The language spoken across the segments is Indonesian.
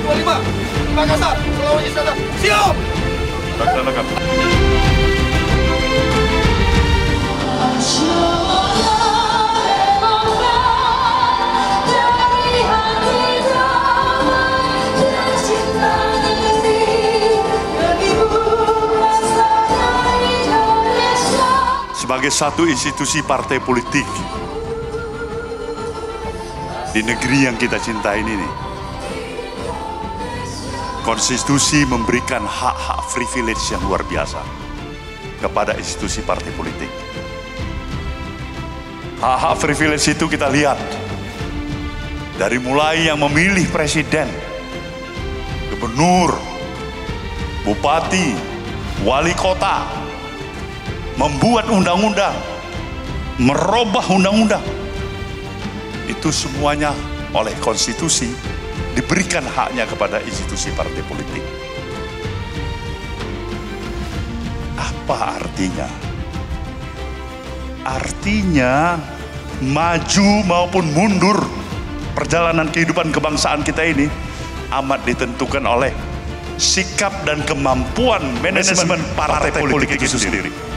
25 Makassar, Sulawesi Selatan. Siap! Laksanakan. Sebagai satu institusi partai politik di negeri yang kita cintai ini, konstitusi memberikan hak-hak privilege yang luar biasa kepada institusi partai politik. Hak-hak privilege itu kita lihat dari mulai yang memilih presiden, gubernur, bupati, wali kota, membuat undang-undang, merubah undang-undang. Itu semuanya oleh konstitusi diberikan haknya kepada institusi partai politik. Apa artinya? Artinya maju maupun mundur perjalanan kehidupan kebangsaan kita ini amat ditentukan oleh sikap dan kemampuan manajemen partai politik itu sendiri.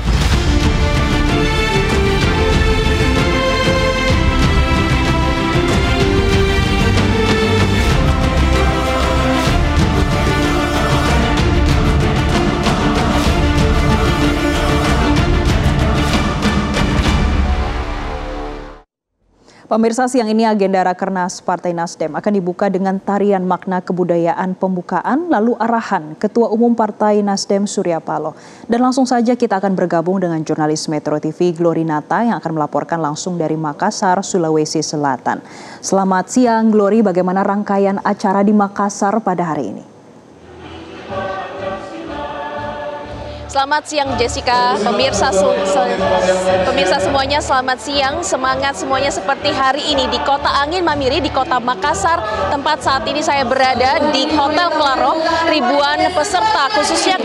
Pemirsa, siang ini agenda Rakernas Partai Nasdem akan dibuka dengan tarian makna kebudayaan pembukaan lalu arahan Ketua Umum Partai Nasdem Surya Paloh. Dan langsung saja kita akan bergabung dengan jurnalis Metro TV Glory Nata yang akan melaporkan langsung dari Makassar, Sulawesi Selatan. Selamat siang Glory, bagaimana rangkaian acara di Makassar pada hari ini? Selamat siang Jessica, pemirsa semuanya selamat siang, semangat semuanya seperti hari ini di Kota Angin Mamiri, di Kota Makassar, tempat saat ini saya berada di Hotel Claro. Ribuan peserta khususnya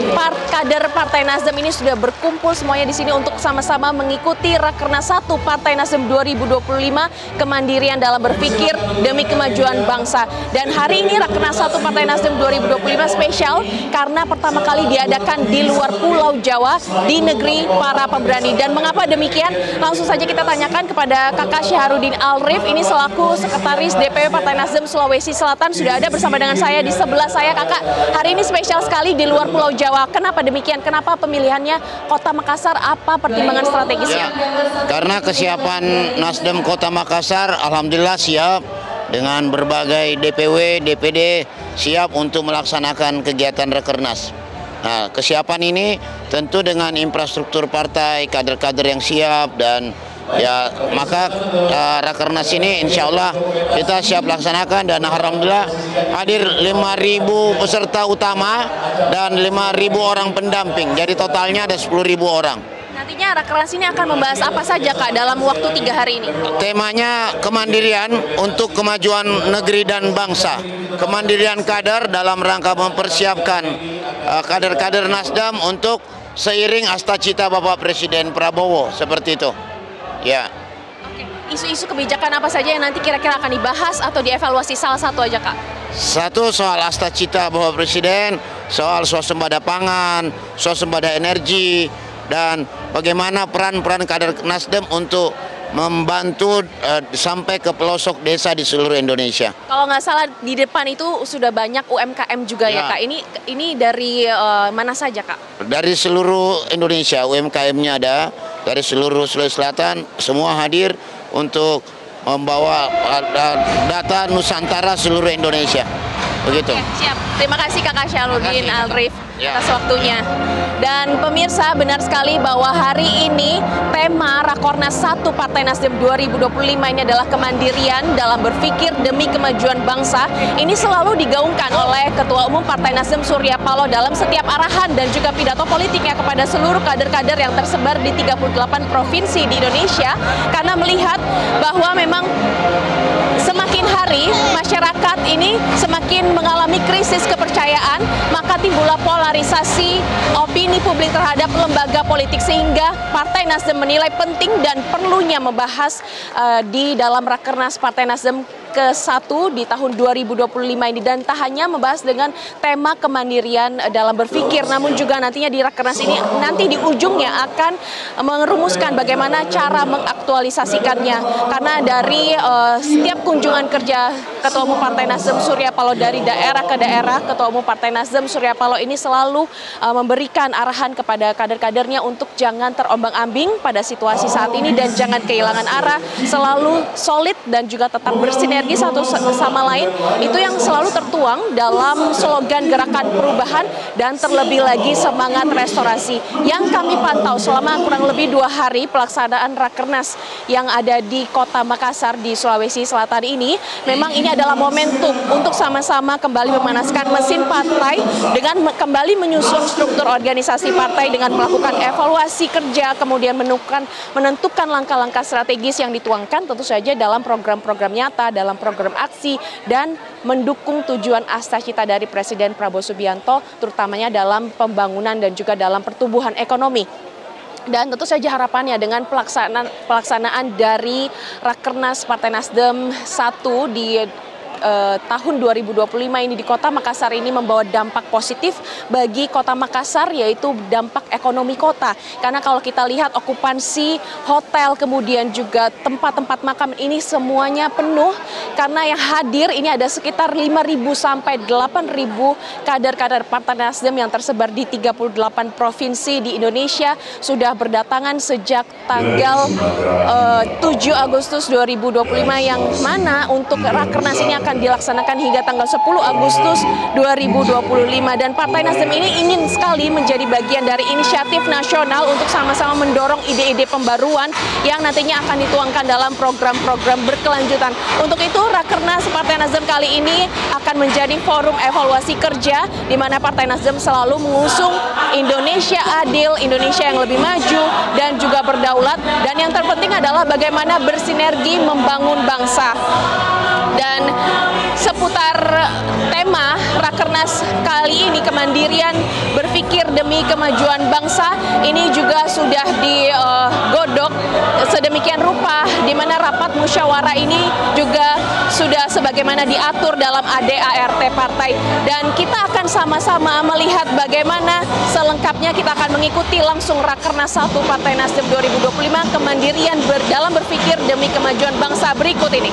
kader Partai Nasdem ini sudah berkumpul semuanya di sini untuk sama-sama mengikuti Rakernas 1 Partai Nasdem 2025, kemandirian dalam berpikir demi kemajuan bangsa. Dan hari ini Rakernas 1 Partai Nasdem 2025 spesial karena pertama kali diadakan di luar Pulau Jawa, di negeri para pemberani. Dan mengapa demikian? Langsung saja kita tanyakan kepada Kakak Syahrudin Alrif, ini selaku Sekretaris DPW Partai Nasdem Sulawesi Selatan, sudah ada bersama dengan saya di sebelah saya. Kakak, hari ini spesial sekali di luar Pulau Jawa. Kenapa demikian? Kenapa pemilihannya Kota Makassar? Apa pertimbangan strategisnya? Karena kesiapan Nasdem Kota Makassar alhamdulillah siap dengan berbagai DPW, DPD siap untuk melaksanakan kegiatan Rakernas. Nah, kesiapan ini tentu dengan infrastruktur partai, kader-kader yang siap, dan ya maka Rakernas ini insya Allah kita siap laksanakan. Dan alhamdulillah hadir 5.000 peserta utama dan 5.000 orang pendamping, jadi totalnya ada 10.000 orang. Nantinya Rakernas ini akan membahas apa saja Kak dalam waktu 3 hari ini? Temanya kemandirian untuk kemajuan negeri dan bangsa. Kemandirian kader dalam rangka mempersiapkan kader-kader Nasdem untuk seiring astacita Bapak Presiden Prabowo, seperti itu. Ya. Isu-isu kebijakan apa saja yang nanti kira-kira akan dibahas atau dievaluasi, salah satu aja Kak? Satu, soal astacita Bapak Presiden, soal swasembada pangan, swasembada energi, dan bagaimana peran-peran kader Nasdem untuk membantu sampai ke pelosok desa di seluruh Indonesia. Kalau nggak salah di depan itu sudah banyak UMKM juga ya Kak. Ini dari mana saja Kak? Dari seluruh Indonesia UMKM-nya ada, dari seluruh Sulawesi Selatan semua hadir untuk membawa data Nusantara seluruh Indonesia. Begitu. Oke, siap. Terima kasih Kakak Syahrudin Alrif atas waktunya. Dan pemirsa, benar sekali bahwa hari ini tema Rakornas 1 Partai Nasdem 2025 ini adalah kemandirian dalam berpikir demi kemajuan bangsa. Ini selalu digaungkan oleh Ketua Umum Partai Nasdem Surya Paloh dalam setiap arahan dan juga pidato politiknya kepada seluruh kader-kader yang tersebar di 38 provinsi di Indonesia, karena melihat bahwa memang semakin hari masyarakat ini semakin mengalami krisis kepercayaan, maka timbullah polarisasi opini publik terhadap lembaga politik, sehingga Partai Nasdem menilai penting dan perlunya membahas di dalam Rakernas Partai Nasdem ke-1 di tahun 2025 ini, dan tak hanya membahas dengan tema kemandirian dalam berpikir, namun juga nantinya di Rakernas ini nanti di ujungnya akan merumuskan bagaimana cara mengaktualisasikannya, karena dari setiap kunjungan kerja Ketua Umum Partai Nasdem Surya Paloh dari daerah ke daerah, Ketua Umum Partai Nasdem Surya Paloh ini selalu memberikan arahan kepada kader-kadernya untuk jangan terombang-ambing pada situasi saat ini dan jangan kehilangan arah, selalu solid dan juga tetap bersinergi satu sama lain. Itu yang selalu tertuang dalam slogan Gerakan Perubahan dan terlebih lagi semangat restorasi. Yang kami pantau selama kurang lebih 2 hari pelaksanaan Rakernas yang ada di Kota Makassar di Sulawesi Selatan ini, memang ini adalah momentum untuk sama-sama kembali memanaskan mesin partai dengan kembali menyusun struktur organisasi partai dengan melakukan evaluasi kerja, kemudian menentukan langkah-langkah strategis yang dituangkan tentu saja dalam program-program nyata, dalam program aksi, dan mendukung tujuan asta-cita dari Presiden Prabowo Subianto, terutamanya dalam pembangunan dan juga dalam pertumbuhan ekonomi. Dan tentu saja harapannya dengan pelaksanaan dari Rakernas Partai Nasdem 1 di tahun 2025 ini di Kota Makassar ini membawa dampak positif bagi Kota Makassar, yaitu dampak ekonomi kota. Karena kalau kita lihat okupansi hotel kemudian juga tempat-tempat makam ini semuanya penuh, karena yang hadir ini ada sekitar 5.000 sampai 8.000 kader-kader Partai Nasdem yang tersebar di 38 provinsi di Indonesia sudah berdatangan sejak tanggal 7 Agustus 2025, yang mana untuk Rakernas ini akan dilaksanakan hingga tanggal 10 Agustus 2025, dan Partai Nasdem ini ingin sekali menjadi bagian dari inisiatif nasional untuk sama-sama mendorong ide-ide pembaruan yang nantinya akan dituangkan dalam program-program berkelanjutan. Untuk itu Rakernas Partai Nasdem kali ini akan menjadi forum evaluasi kerja di mana Partai Nasdem selalu mengusung Indonesia adil, Indonesia yang lebih maju dan juga berdaulat, dan yang terpenting adalah bagaimana bersinergi membangun bangsa. Dan seputar tema Rakernas kali ini, kemandirian berpikir demi kemajuan bangsa, ini juga sudah digodok sedemikian rupa di mana rapat musyawarah ini juga sudah sebagaimana diatur dalam ADART partai, dan kita akan sama-sama melihat bagaimana selengkapnya. Kita akan mengikuti langsung Rakernas 1 Partai Nasdem 2025, kemandirian dalam berpikir demi kemajuan bangsa, berikut ini.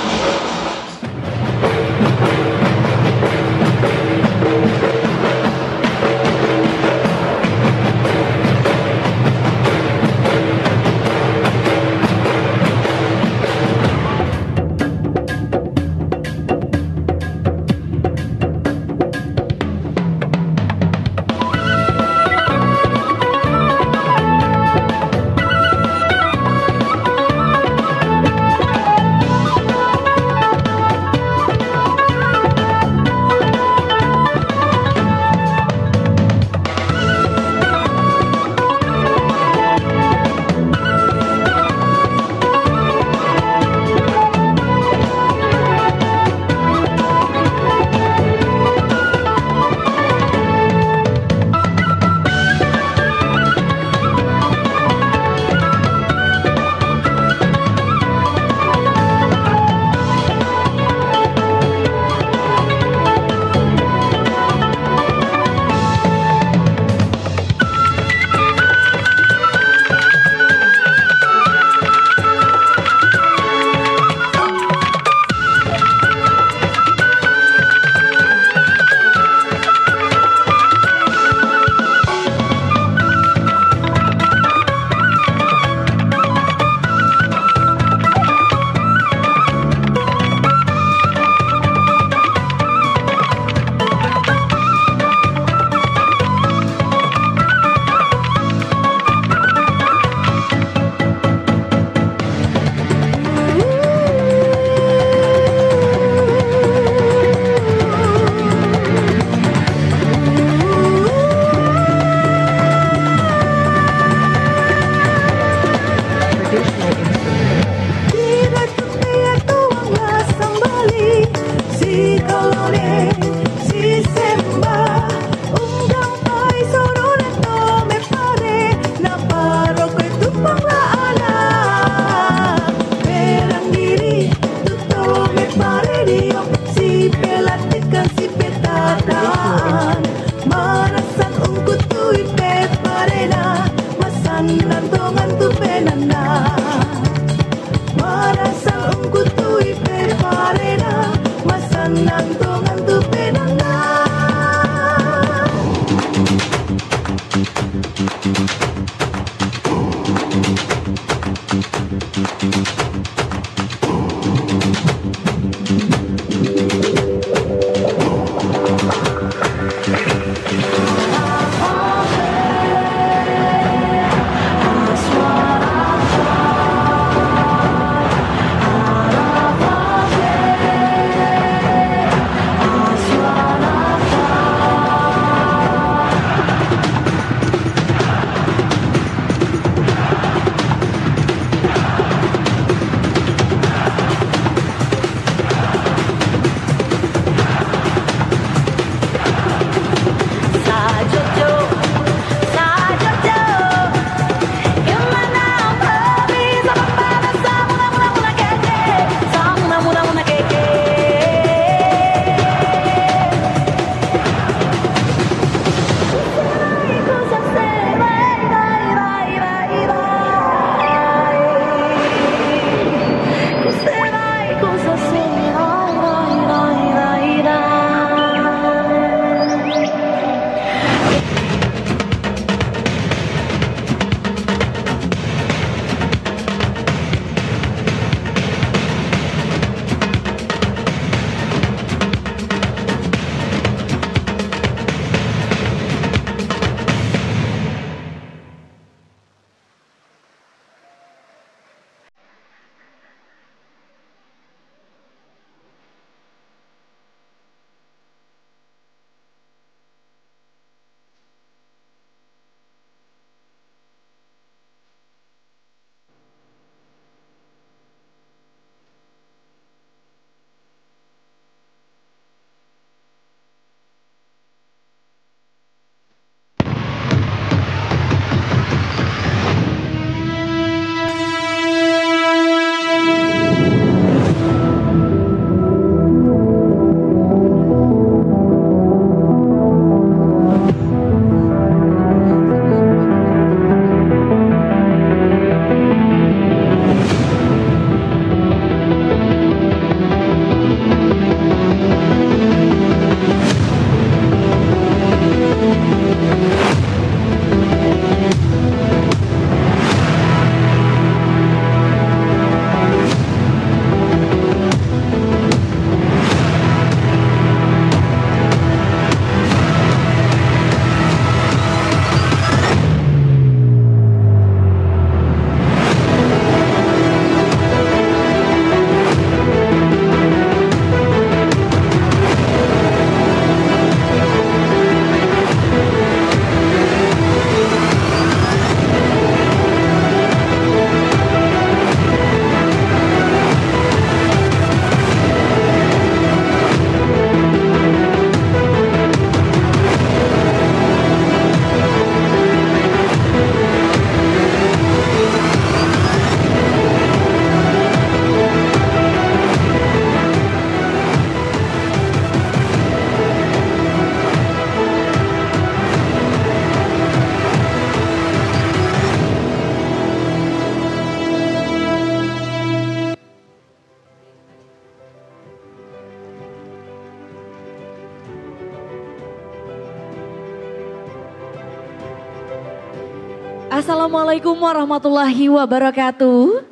Assalamualaikum warahmatullahi wabarakatuh.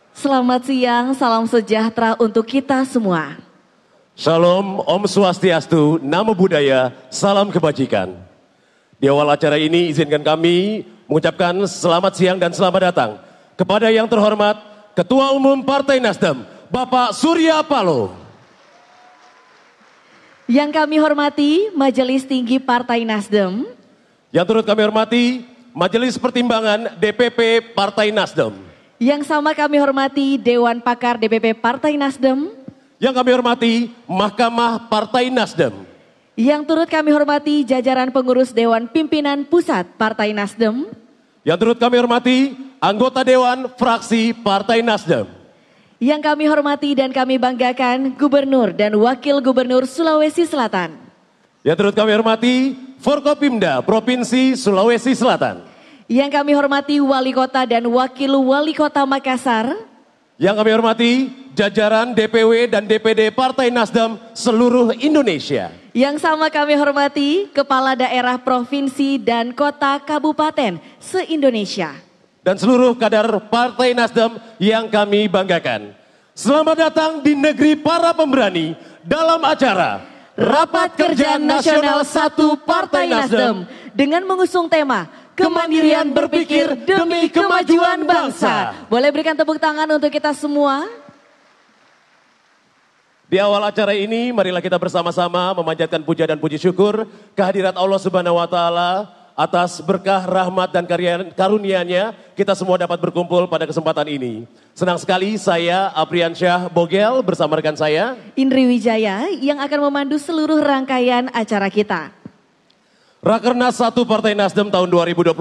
Selamat siang, salam sejahtera untuk kita semua. Shalom, Om Swastiastu, Namo Buddhaya, salam kebajikan. Di awal acara ini izinkan kami mengucapkan selamat siang dan selamat datang kepada yang terhormat Ketua Umum Partai Nasdem, Bapak Surya Paloh. Yang kami hormati Majelis Tinggi Partai Nasdem. Yang turut kami hormati Majelis Pertimbangan DPP Partai Nasdem. Yang sama kami hormati Dewan Pakar DPP Partai Nasdem. Yang kami hormati Mahkamah Partai Nasdem. Yang turut kami hormati jajaran pengurus Dewan Pimpinan Pusat Partai Nasdem. Yang turut kami hormati anggota Dewan Fraksi Partai Nasdem. Yang kami hormati dan kami banggakan Gubernur dan Wakil Gubernur Sulawesi Selatan. Yang turut kami hormati Forkopimda Provinsi Sulawesi Selatan. Yang kami hormati Wali Kota dan Wakil Wali Kota Makassar. Yang kami hormati jajaran DPW dan DPD Partai Nasdem seluruh Indonesia. Yang sama kami hormati Kepala Daerah Provinsi dan Kota Kabupaten se-Indonesia. Dan seluruh kader Partai Nasdem yang kami banggakan. Selamat datang di negeri para pemberani dalam acara Rapat Kerja Nasional 1 Partai Nasdem dengan mengusung tema Kemandirian Berpikir Demi Kemajuan Bangsa. Boleh berikan tepuk tangan untuk kita semua. Di awal acara ini, marilah kita bersama-sama memanjatkan puja dan puji syukur kehadirat Allah Subhanahu wa Ta'ala atas berkah, rahmat, dan karunia-Nya. Kita semua dapat berkumpul pada kesempatan ini. Senang sekali saya, Apriansyah Bogel, bersama rekan saya, Indri Wijaya, yang akan memandu seluruh rangkaian acara kita. Rakernas 1 Partai Nasdem tahun 2025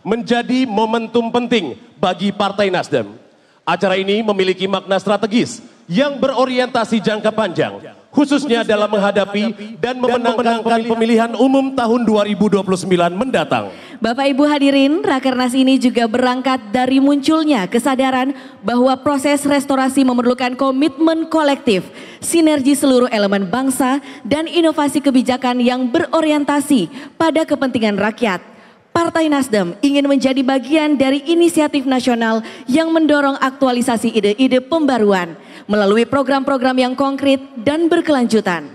menjadi momentum penting bagi Partai Nasdem. Acara ini memiliki makna strategis yang berorientasi jangka panjang, khususnya dalam menghadapi dan memenangkan pemilihan umum tahun 2029 mendatang. Bapak Ibu hadirin, Rakernas ini juga berangkat dari munculnya kesadaran bahwa proses restorasi memerlukan komitmen kolektif, sinergi seluruh elemen bangsa, dan inovasi kebijakan yang berorientasi pada kepentingan rakyat. Partai Nasdem ingin menjadi bagian dari inisiatif nasional yang mendorong aktualisasi ide-ide pembaruan melalui program-program yang konkret dan berkelanjutan.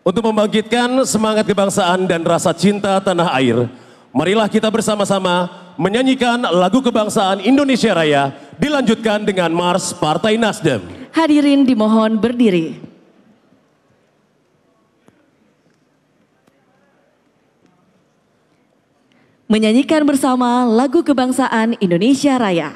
Untuk membangkitkan semangat kebangsaan dan rasa cinta tanah air, marilah kita bersama-sama menyanyikan lagu kebangsaan Indonesia Raya, dilanjutkan dengan Mars Partai Nasdem. Hadirin dimohon berdiri. Menyanyikan bersama lagu kebangsaan Indonesia Raya.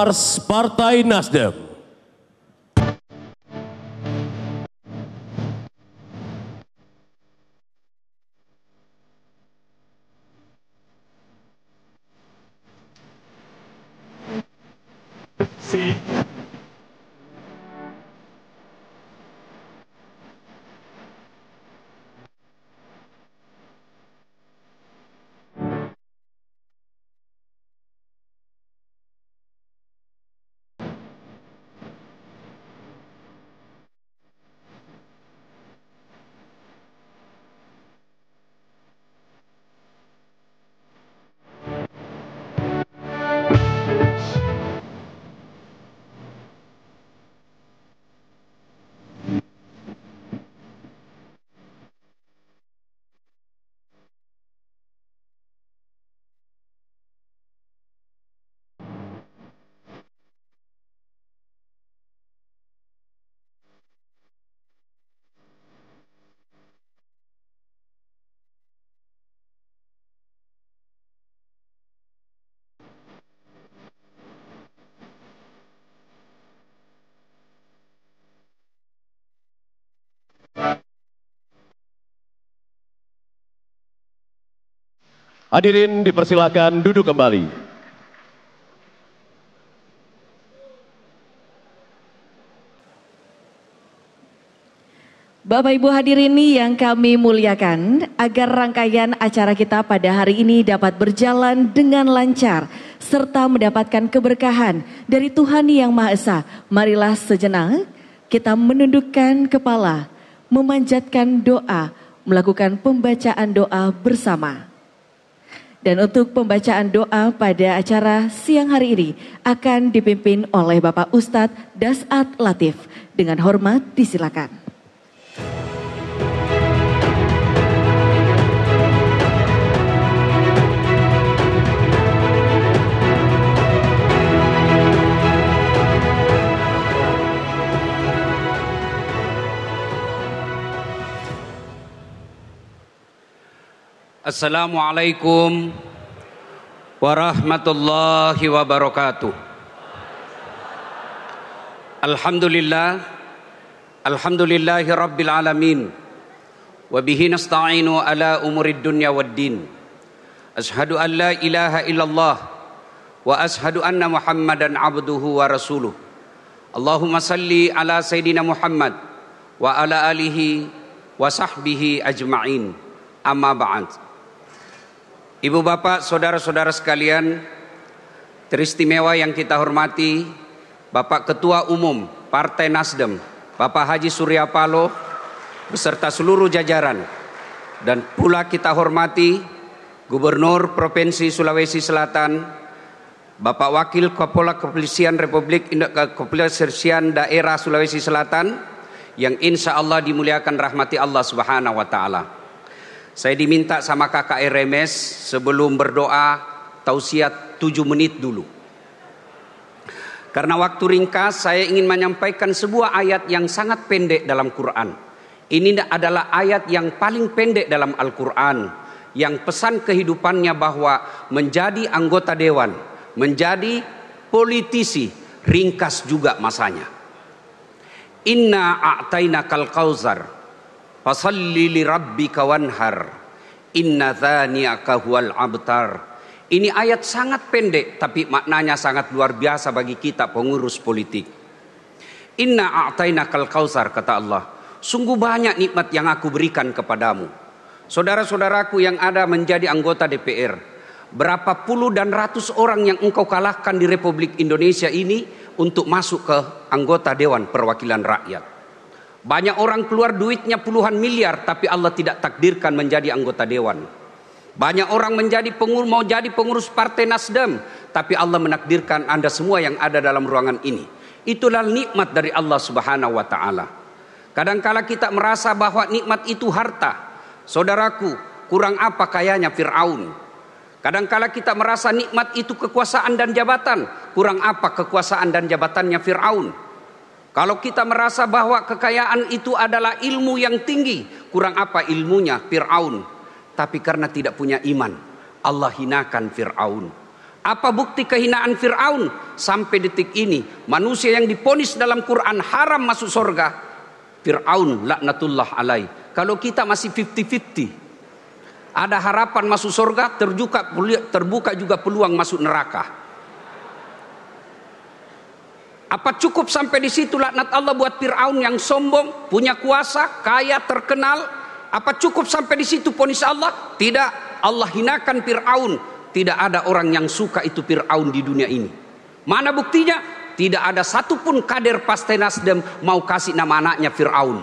Mars Partai Nasdem. Hadirin dipersilakan duduk kembali. Bapak Ibu hadirin yang kami muliakan, agar rangkaian acara kita pada hari ini dapat berjalan dengan lancar serta mendapatkan keberkahan dari Tuhan Yang Maha Esa, marilah sejenak kita menundukkan kepala, memanjatkan doa, melakukan pembacaan doa bersama. Dan untuk pembacaan doa pada acara siang hari ini akan dipimpin oleh Bapak Ustadz Dasat Latif. Dengan hormat disilakan. Assalamualaikum warahmatullahi wabarakatuh. Alhamdulillahi rabbil alamin. Wa bihi nasta'inu ala umurid dunya waddin. Ashhadu an la ilaha illallah wa ashhadu anna Muhammadan abduhu wa rasuluh. Allahumma salli ala Sayyidina Muhammad wa ala alihi wa sahbihi ajma'in. Amma ba'd. Ibu bapak, saudara-saudara sekalian, teristimewa yang kita hormati Bapak Ketua Umum Partai Nasdem, Bapak Haji Surya Paloh beserta seluruh jajaran, dan pula kita hormati Gubernur Provinsi Sulawesi Selatan, Bapak Wakil Kapolda Kepolisian Kepolisian Daerah Sulawesi Selatan yang insya Allah dimuliakan rahmati Allah Subhanahu wa Ta'ala. Saya diminta sama kakak RMS sebelum berdoa tausiat 7 menit dulu. Karena waktu ringkas, saya ingin menyampaikan sebuah ayat yang sangat pendek dalam Quran. Ini adalah ayat yang paling pendek dalam Al-Quran, yang pesan kehidupannya bahwa menjadi anggota dewan, menjadi politisi, ringkas juga masanya. Inna a'tainakal kautsar fasalli li rabbika wanhar inna dzaniaka huwal abtar. Ini ayat sangat pendek tapi maknanya sangat luar biasa bagi kita pengurus politik. Inna a'tainakal kautsar, kata Allah, sungguh banyak nikmat yang aku berikan kepadamu. Saudara-saudaraku yang ada menjadi anggota DPR, berapa puluh dan ratus orang yang engkau kalahkan di Republik Indonesia ini untuk masuk ke anggota Dewan Perwakilan Rakyat. Banyak orang keluar duitnya puluhan miliar tapi Allah tidak takdirkan menjadi anggota dewan. Banyak orang mau jadi pengurus Partai Nasdem tapi Allah menakdirkan Anda semua yang ada dalam ruangan ini. Itulah nikmat dari Allah Subhanahu wa Ta'ala. Kadangkala kita merasa bahwa nikmat itu harta. Saudaraku, kurang apa kayanya Fir'aun. Kadangkala kita merasa nikmat itu kekuasaan dan jabatan. Kurang apa kekuasaan dan jabatannya Fir'aun. Kalau kita merasa bahwa kekayaan itu adalah ilmu yang tinggi, kurang apa ilmunya Fir'aun. Tapi karena tidak punya iman, Allah hinakan Fir'aun. Apa bukti kehinaan Fir'aun? Sampai detik ini, manusia yang diponis dalam Quran haram masuk surga, Fir'aun laknatullah alaih. Kalau kita masih 50-50, ada harapan masuk surga, terbuka juga peluang masuk neraka. Apa cukup sampai di situ laknat Allah buat Fir'aun yang sombong, punya kuasa, kaya, terkenal? Apa cukup sampai di situ ponis Allah? Tidak, Allah hinakan Fir'aun. Tidak ada orang yang suka itu Fir'aun di dunia ini. Mana buktinya? Tidak ada satupun kader Partai Nasdem mau kasih nama anaknya Fir'aun.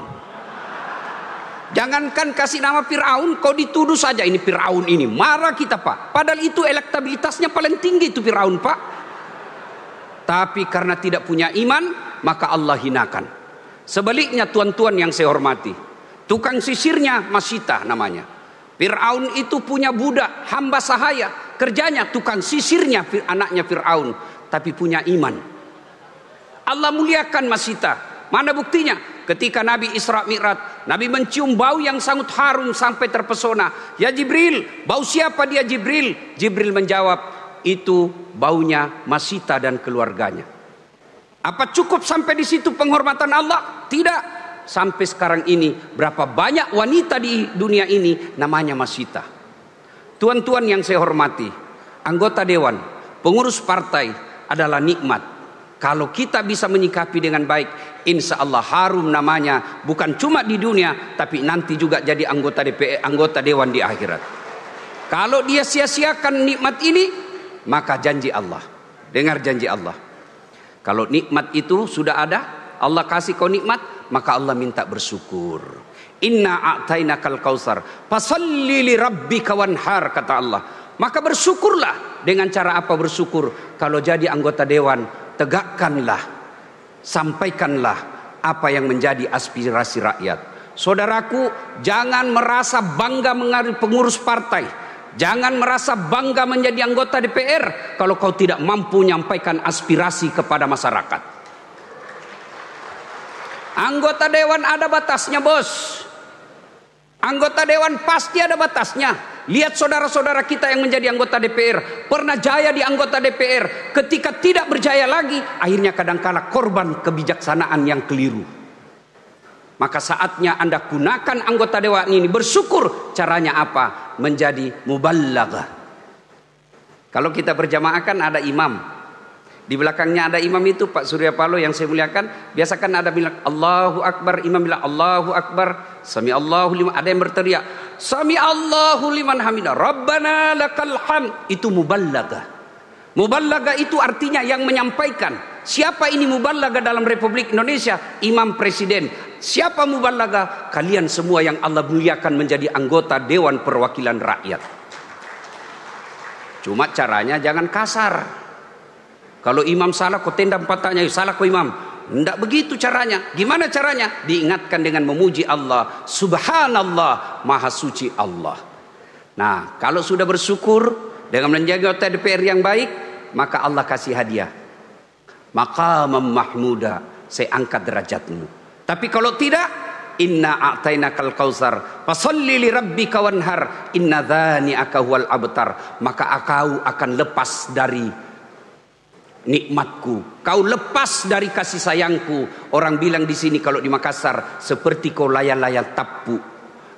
Jangankan kasih nama Fir'aun, kau dituduh saja ini Fir'aun ini. Marah kita, Pak. Padahal itu elektabilitasnya paling tinggi itu Fir'aun, Pak. Tapi karena tidak punya iman, maka Allah hinakan. Sebaliknya tuan-tuan yang saya hormati, tukang sisirnya Masyitah namanya. Fir'aun itu punya budak, hamba sahaya. Kerjanya tukang sisirnya anaknya Fir'aun. Tapi punya iman. Allah muliakan Masyitah. Mana buktinya? Ketika Nabi Isra Mi'raj, Nabi mencium bau yang sangat harum sampai terpesona. Ya Jibril, bau siapa dia Jibril? Jibril menjawab, itu baunya Masyitah dan keluarganya. Apa cukup sampai di situ penghormatan Allah? Tidak. Sampai sekarang ini berapa banyak wanita di dunia ini namanya Masyitah. Tuan-tuan yang saya hormati, anggota dewan, pengurus partai adalah nikmat. Kalau kita bisa menyikapi dengan baik, insya Allah harum namanya, bukan cuma di dunia, tapi nanti juga jadi anggota DPR, anggota Dewan di akhirat. Kalau dia sia-siakan nikmat ini, maka janji Allah, dengar janji Allah. Kalau nikmat itu sudah ada, Allah kasih kau nikmat, maka Allah minta bersyukur. Inna a'tainakal kautsar, fasalli li rabbika wanhar, kata Allah. Maka bersyukurlah. Dengan cara apa bersyukur? Kalau jadi anggota dewan, tegakkanlah, sampaikanlah apa yang menjadi aspirasi rakyat. Saudaraku, jangan merasa bangga menjadi pengurus partai, jangan merasa bangga menjadi anggota DPR kalau kau tidak mampu menyampaikan aspirasi kepada masyarakat. Anggota dewan ada batasnya, bos. Anggota dewan pasti ada batasnya. Lihat saudara-saudara kita yang menjadi anggota DPR, pernah jaya di anggota DPR, ketika tidak berjaya lagi, akhirnya kadangkala korban kebijaksanaan yang keliru. Maka saatnya Anda gunakan anggota dewan ini, bersyukur. Caranya apa? Menjadi muballaghah. Kalau kita berjamaah kan ada imam. Di belakangnya ada imam itu Pak Surya Paloh yang saya muliakan. Biasakan ada bilang Allahu Akbar, imam bilang Allahu Akbar, Sami Allahu liman, ada yang berteriak Sami Allahu liman hamidah, Rabbana lakal hamd. Itu muballaghah. Muballaghah itu artinya yang menyampaikan. Siapa ini muballaghah dalam Republik Indonesia? Imam Presiden. Siapa muballaghah? Kalian semua yang Allah muliakan menjadi anggota Dewan Perwakilan Rakyat. Cuma caranya jangan kasar. Kalau imam salah, kau tendang patahnya, salah kau imam. Tidak begitu caranya. Gimana caranya? Diingatkan dengan memuji Allah. Subhanallah, maha suci Allah. Nah, kalau sudah bersyukur dengan menjaga anggota DPR yang baik, maka Allah kasih hadiah. Maqamam mahmuda, saya angkat derajatmu. Tapi kalau tidak, inna a'tainakal kautsar, fasalli li rabbika wanhar, inna dzani'aka huwal abtar. Maka kau akan lepas dari nikmatku, kau lepas dari kasih sayangku. Orang bilang di sini kalau di Makassar, seperti kau layang-layang tapu,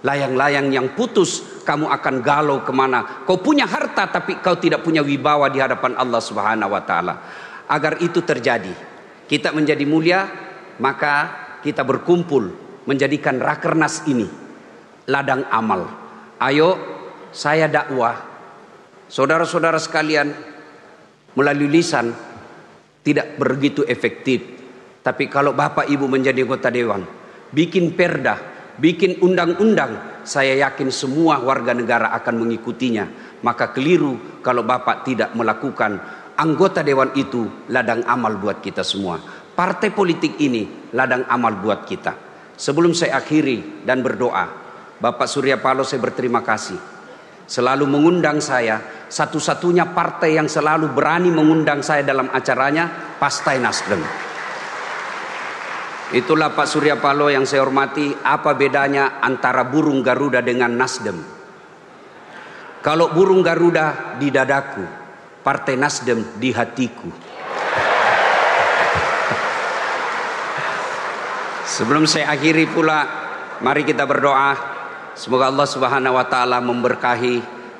layang-layang yang putus, kamu akan galau kemana. Kau punya harta tapi kau tidak punya wibawa di hadapan Allah Subhanahu wa taala. Agar itu terjadi, kita menjadi mulia, maka kita berkumpul menjadikan Rakernas ini ladang amal. Ayo, saya dakwah, saudara-saudara sekalian, melalui lisan tidak begitu efektif. Tapi kalau Bapak Ibu menjadi anggota dewan, bikin perda, bikin undang-undang, saya yakin semua warga negara akan mengikutinya. Maka keliru kalau Bapak tidak melakukan. Anggota dewan itu ladang amal buat kita semua. Partai politik ini ladang amal buat kita. Sebelum saya akhiri dan berdoa, Bapak Surya Paloh saya berterima kasih. Selalu mengundang saya, satu-satunya partai yang selalu berani mengundang saya dalam acaranya, Partai Nasdem. Itulah Pak Surya Paloh yang saya hormati. Apa bedanya antara burung Garuda dengan Nasdem? Kalau burung Garuda di dadaku, Partai Nasdem di hatiku. Sebelum saya akhiri pula, mari kita berdoa. Semoga Allah Subhanahu wa taala memberkahi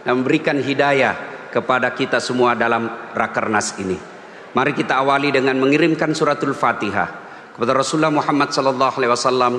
dan memberikan hidayah kepada kita semua dalam Rakernas ini. Mari kita awali dengan mengirimkan suratul Fatihah kepada Rasulullah Muhammad sallallahu alaihi wasallam.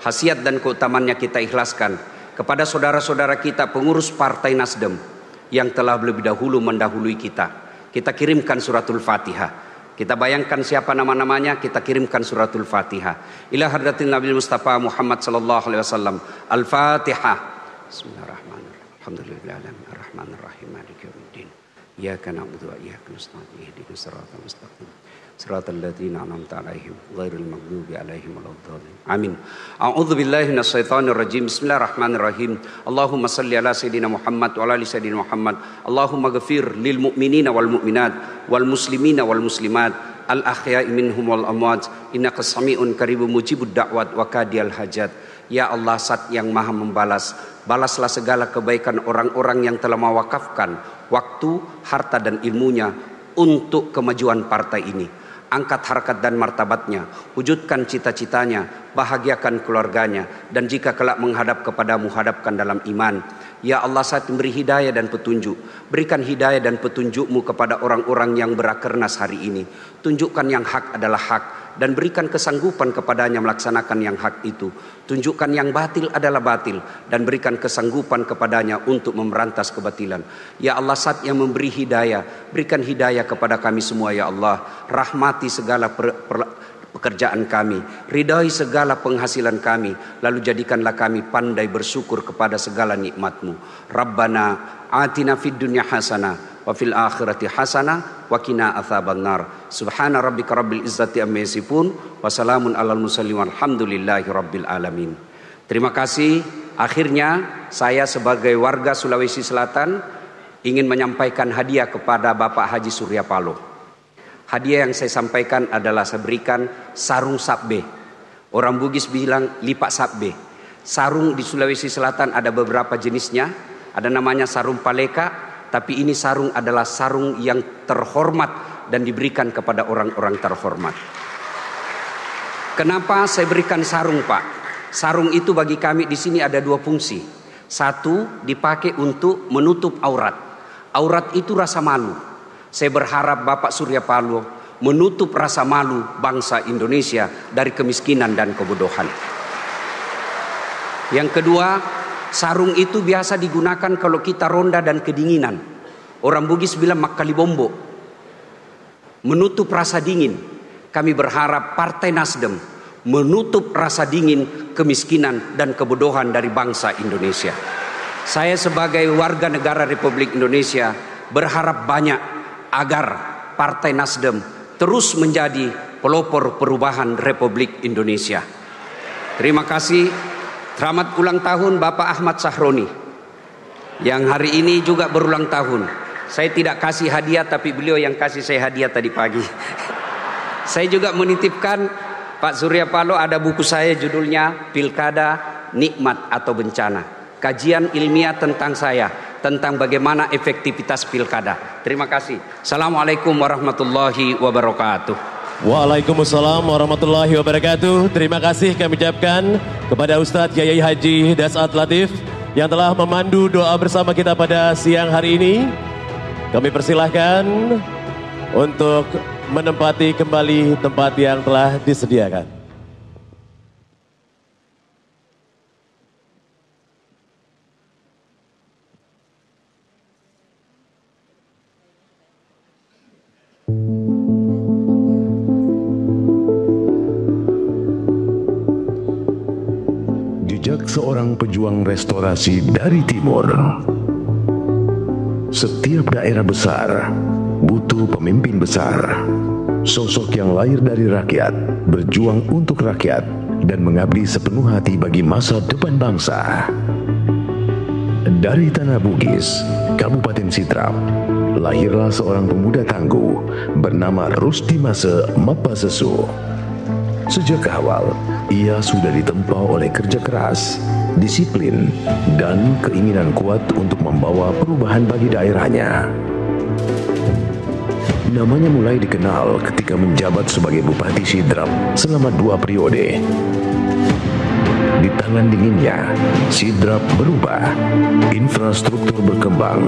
Khasiat dan keutamannya kita ikhlaskan kepada saudara-saudara kita pengurus Partai Nasdem yang telah lebih dahulu mendahului kita. Kita kirimkan suratul Fatihah. Kita bayangkan siapa nama-namanya, kita kirimkan suratul Fatihah. Ila hadratin Nabi Mustafa Muhammad sallallahu alaihi wasallam. Al-Fatihah. Bismillahirrahmanirrahim. Alhamdulillahirabbil alamin arrahmanirrahim maliki yaumiddin. Iyyaka na'budu wa iyyaka nasta'in. Ihdinas siratal mustaqim. Siratal ladzina an'amta 'alaihim ghairil maghdubi 'alaihim waladdallin. Amin. A'udzu billahi minasyaitonir rajim. Bismillahirrahmanirrahim. Allahumma shalli ala sayidina Muhammad wa ala ali sayidina Muhammad. Allahumma ghfir lil mu'minina wal mu'minat wal muslimina wal muslimat al ahya'i minhum wal amwat innaka sami'un qaribun mujibud da'wat wa kadiyal hajat. Ya Allah, Zat yang Maha membalas, balaslah segala kebaikan orang-orang yang telah mewakafkan waktu, harta dan ilmunya untuk kemajuan partai ini. Angkat harkat dan martabatnya, wujudkan cita-citanya, bahagiakan keluarganya, dan jika kelak menghadap kepadamu, hadapkan dalam iman. Ya Allah, saat memberi hidayah dan petunjuk, berikan hidayah dan petunjuk-Mu kepada orang-orang yang berakernas hari ini. Tunjukkan yang hak adalah hak dan berikan kesanggupan kepadanya melaksanakan yang hak itu. Tunjukkan yang batil adalah batil dan berikan kesanggupan kepadanya untuk memberantas kebatilan. Ya Allah, saat yang memberi hidayah, berikan hidayah kepada kami semua ya Allah. Rahmati segala pekerjaan kami, ridhai segala penghasilan kami, lalu jadikanlah kami pandai bersyukur kepada segala nikmat-Mu. Rabbana atina fid dunya hasanah wa fil akhirati hasanah wa qina adzabannar. Subhana rabbika rabbil izzati amma yasifun wa salamun alal mursalin walhamdulillahi rabbil alamin. Terima kasih. Akhirnya saya sebagai warga Sulawesi Selatan ingin menyampaikan hadiah kepada Bapak Haji Surya Paloh. Hadiah yang saya sampaikan adalah saya berikan sarung sabbe. Orang Bugis bilang lipak sabbe. Sarung di Sulawesi Selatan ada beberapa jenisnya. Ada namanya sarung paleka, tapi ini sarung adalah sarung yang terhormat dan diberikan kepada orang-orang terhormat. Kenapa saya berikan sarung, Pak? Sarung itu bagi kami di sini ada dua fungsi. Satu, dipakai untuk menutup aurat. Aurat itu rasa malu. Saya berharap Bapak Surya Paloh menutup rasa malu bangsa Indonesia dari kemiskinan dan kebodohan. Yang kedua, sarung itu biasa digunakan kalau kita ronda dan kedinginan. Orang Bugis bilang makalibombo, menutup rasa dingin. Kami berharap Partai Nasdem menutup rasa dingin, kemiskinan dan kebodohan dari bangsa Indonesia. Saya sebagai warga negara Republik Indonesia berharap banyak agar Partai Nasdem terus menjadi pelopor perubahan Republik Indonesia. Terima kasih. Selamat ulang tahun Bapak Ahmad Sahroni yang hari ini juga berulang tahun. Saya tidak kasih hadiah, tapi beliau yang kasih saya hadiah tadi pagi. Saya juga menitipkan Pak Surya Paloh, ada buku saya judulnya Pilkada Nikmat atau Bencana. Kajian ilmiah tentang saya, tentang bagaimana efektivitas pilkada. Terima kasih. Assalamualaikum warahmatullahi wabarakatuh. Waalaikumsalam warahmatullahi wabarakatuh. Terima kasih kami ucapkan kepada Ustadz Kiai Haji Das'ad Latif yang telah memandu doa bersama kita pada siang hari ini. Kami persilahkan untuk menempati kembali tempat yang telah disediakan. Jejak seorang pejuang restorasi dari timur. Setiap daerah besar butuh pemimpin besar. Sosok yang lahir dari rakyat, berjuang untuk rakyat, dan mengabdi sepenuh hati bagi masa depan bangsa. Dari Tanah Bugis, Kabupaten Sidrap, lahirlah seorang pemuda tangguh bernama Rusdi Mase Mapasesu. Sejak awal, ia sudah ditempa oleh kerja keras, disiplin, dan keinginan kuat untuk membawa perubahan bagi daerahnya. Namanya mulai dikenal ketika menjabat sebagai Bupati Sidrap selama 2 periode. Di tangan dinginnya, Sidrap berubah, infrastruktur berkembang,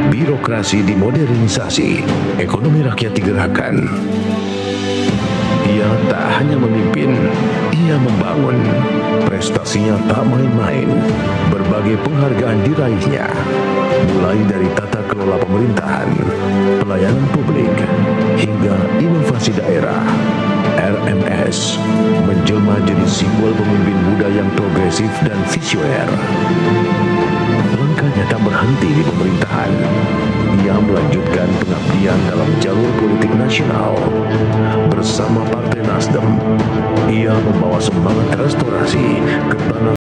birokrasi dimodernisasi, ekonomi rakyat digerakkan. Ia tak hanya memimpin, ia membangun. Prestasinya tak main-main. Berbagai penghargaan diraihnya, mulai dari tata kelola pemerintahan, pelayanan publik, hingga inovasi daerah. RMS menjelma jadi simbol pemimpin muda yang progresif dan visioner. Langkahnya tak berhenti di pemerintahan. Ia melanjutkan pengabdian dalam jalur politik nasional. Bersama Partai Nasdem, ia membawa semangat restorasi ke tanah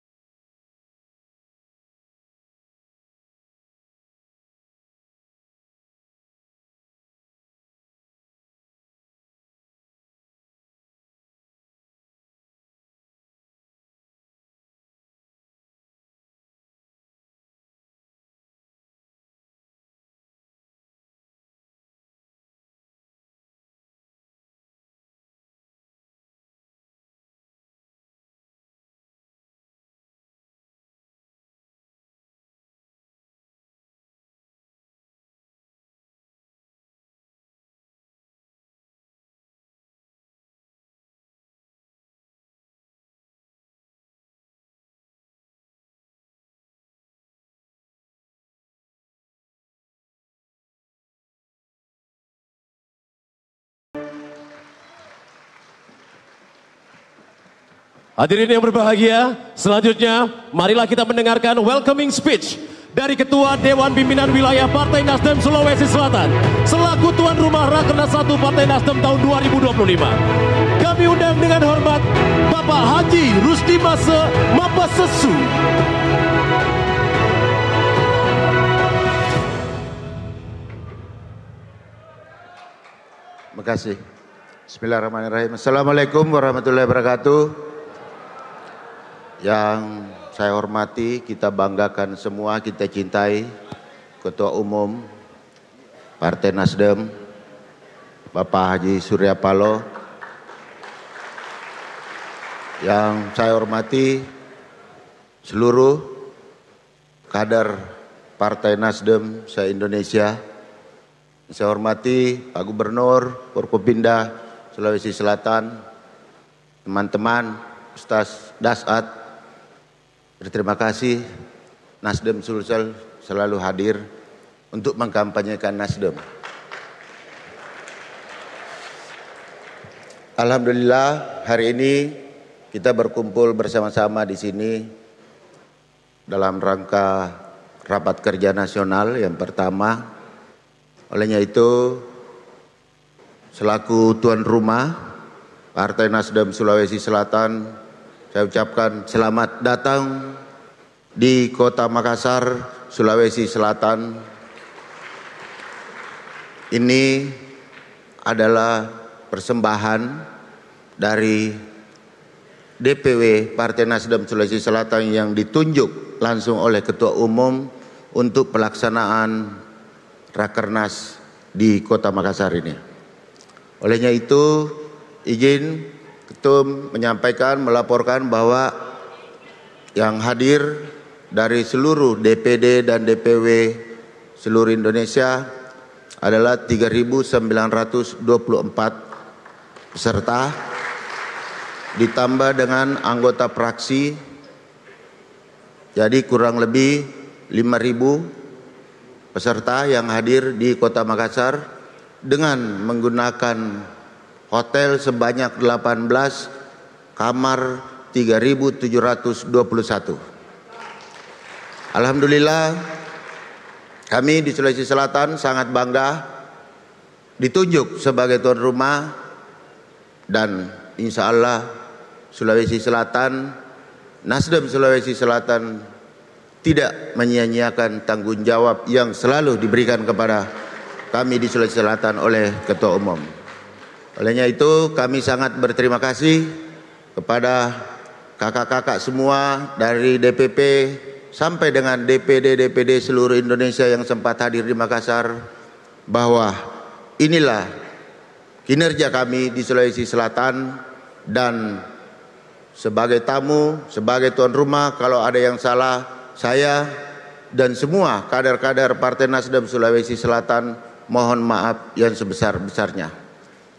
Hadirin yang berbahagia, selanjutnya marilah kita mendengarkan welcoming speech dari Ketua Dewan Pimpinan Wilayah Partai Nasdem Sulawesi Selatan selaku tuan rumah Rakernas 1 Partai Nasdem tahun 2025. Kami undang dengan hormat Bapak Haji Rusdi Mapasesu. Terima kasih. Bismillahirrahmanirrahim. Assalamualaikum warahmatullahi wabarakatuh. Yang saya hormati, kita banggakan semua, kita cintai Ketua Umum Partai Nasdem, Bapak Haji Surya Paloh. Yang saya hormati seluruh kader Partai Nasdem se-Indonesia. Saya hormati Pak Gubernur Forkopimda Sulawesi Selatan, teman-teman, Ustaz Dasat. Berterima kasih Nasdem Sulsel selalu hadir untuk mengkampanyekan Nasdem. Alhamdulillah hari ini kita berkumpul bersama-sama di sini dalam rangka rapat kerja nasional yang pertama. Olehnya itu selaku tuan rumah Partai Nasdem Sulawesi Selatan, saya ucapkan selamat datang di Kota Makassar, Sulawesi Selatan. Ini adalah persembahan dari DPW Partai Nasdem Sulawesi Selatan yang ditunjuk langsung oleh Ketua Umum untuk pelaksanaan Rakernas di Kota Makassar ini. Olehnya itu, izin Ketum menyampaikan, melaporkan bahwa yang hadir dari seluruh DPD dan DPW seluruh Indonesia adalah 3.924 peserta, ditambah dengan anggota praksi, jadi kurang lebih 5.000 peserta yang hadir di Kota Makassar dengan menggunakan hotel sebanyak 18, kamar 3.721. Alhamdulillah kami di Sulawesi Selatan sangat bangga ditunjuk sebagai tuan rumah, dan insya Allah Sulawesi Selatan, Nasdem Sulawesi Selatan tidak menyia-nyiakan tanggung jawab yang selalu diberikan kepada kami di Sulawesi Selatan oleh Ketua Umum. Olehnya itu kami sangat berterima kasih kepada kakak-kakak semua dari DPP sampai dengan DPD seluruh Indonesia yang sempat hadir di Makassar, bahwa inilah kinerja kami di Sulawesi Selatan, dan sebagai tamu, sebagai tuan rumah, kalau ada yang salah, saya dan semua kader-kader Partai Nasdem Sulawesi Selatan mohon maaf yang sebesar-besarnya.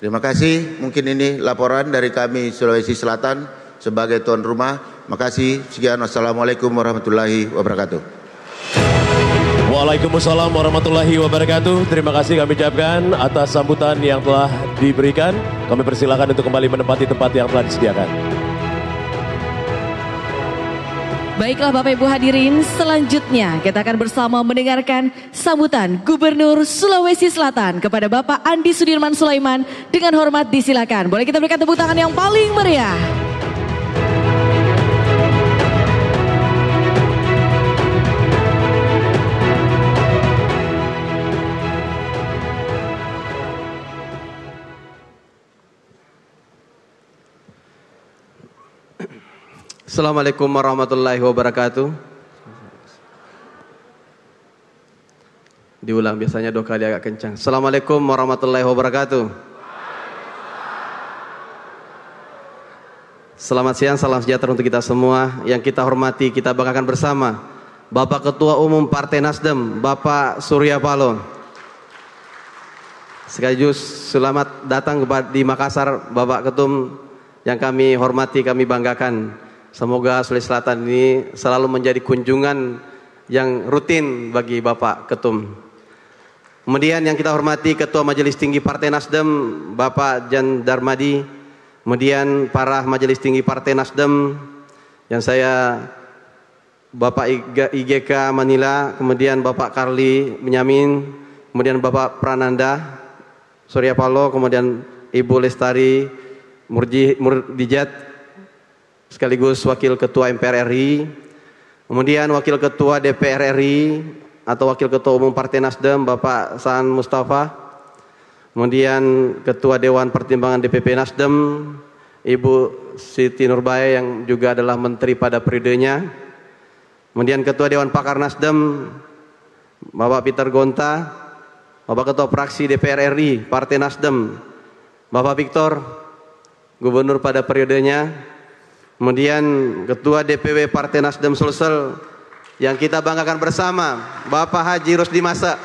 Terima kasih, mungkin ini laporan dari kami Sulawesi Selatan sebagai tuan rumah. Makasih, sekian, wassalamualaikum warahmatullahi wabarakatuh. Waalaikumsalam warahmatullahi wabarakatuh. Terima kasih kami ucapkan atas sambutan yang telah diberikan. Kami persilakan untuk kembali menempati tempat yang telah disediakan. Baiklah Bapak Ibu hadirin, selanjutnya kita akan bersama mendengarkan sambutan Gubernur Sulawesi Selatan kepada Bapak Andi Sudirman Sulaiman. Dengan hormat disilakan. Boleh kita berikan tepuk tangan yang paling meriah. Assalamualaikum warahmatullahi wabarakatuh. Diulang, biasanya 2 kali agak kencang. Assalamualaikum warahmatullahi wabarakatuh. Selamat siang, salam sejahtera untuk kita semua. Yang kita hormati, kita banggakan bersama Bapak Ketua Umum Partai Nasdem, Bapak Surya Paloh. Sekaligus selamat datang di Makassar, Bapak Ketum yang kami hormati, kami banggakan. Semoga Sulawesi Selatan ini selalu menjadi kunjungan yang rutin bagi Bapak Ketum. Kemudian yang kita hormati Ketua Majelis Tinggi Partai Nasdem, Bapak Jan Darmadi, kemudian para majelis tinggi Partai Nasdem yang saya Bapak IGK Manila, kemudian Bapak Karli Benyamin, kemudian Bapak Prananda Surya Paloh, kemudian Ibu Lestari Murdijat sekaligus Wakil Ketua MPR RI, kemudian Wakil Ketua DPR RI atau Wakil Ketua Umum Partai Nasdem Bapak Saan Mustafa, kemudian Ketua Dewan Pertimbangan DPP Nasdem Ibu Siti Nurbaya yang juga adalah Menteri pada periodenya, kemudian Ketua Dewan Pakar Nasdem Bapak Peter Gonta, Bapak Ketua Fraksi DPR RI Partai Nasdem Bapak Victor, Gubernur pada periodenya, kemudian Ketua DPW Partai Nasdem Sulsel yang kita banggakan bersama Bapak Haji Rusdi Masa.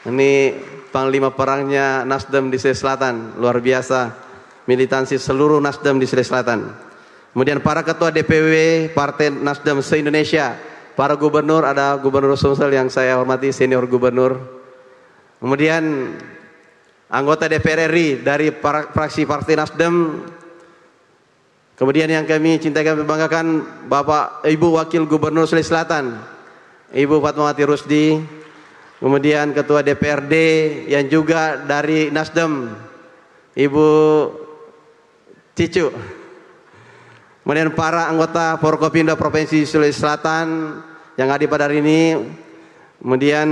Ini Panglima Perangnya Nasdem di Sulawesi Selatan, luar biasa militansi seluruh Nasdem di Sulawesi Selatan. Kemudian para ketua DPW Partai Nasdem se-Indonesia, para gubernur, ada Gubernur Sumsel yang saya hormati, senior gubernur. Kemudian anggota DPR RI dari fraksi Partai Nasdem. Kemudian yang kami cintai, kami banggakan Bapak Ibu Wakil Gubernur Sulawesi Selatan, Ibu Fatmawati Rusdi. Kemudian Ketua DPRD yang juga dari Nasdem, Ibu Cicu. Kemudian para anggota Forkopimda Provinsi Sulawesi Selatan yang hadir pada hari ini. Kemudian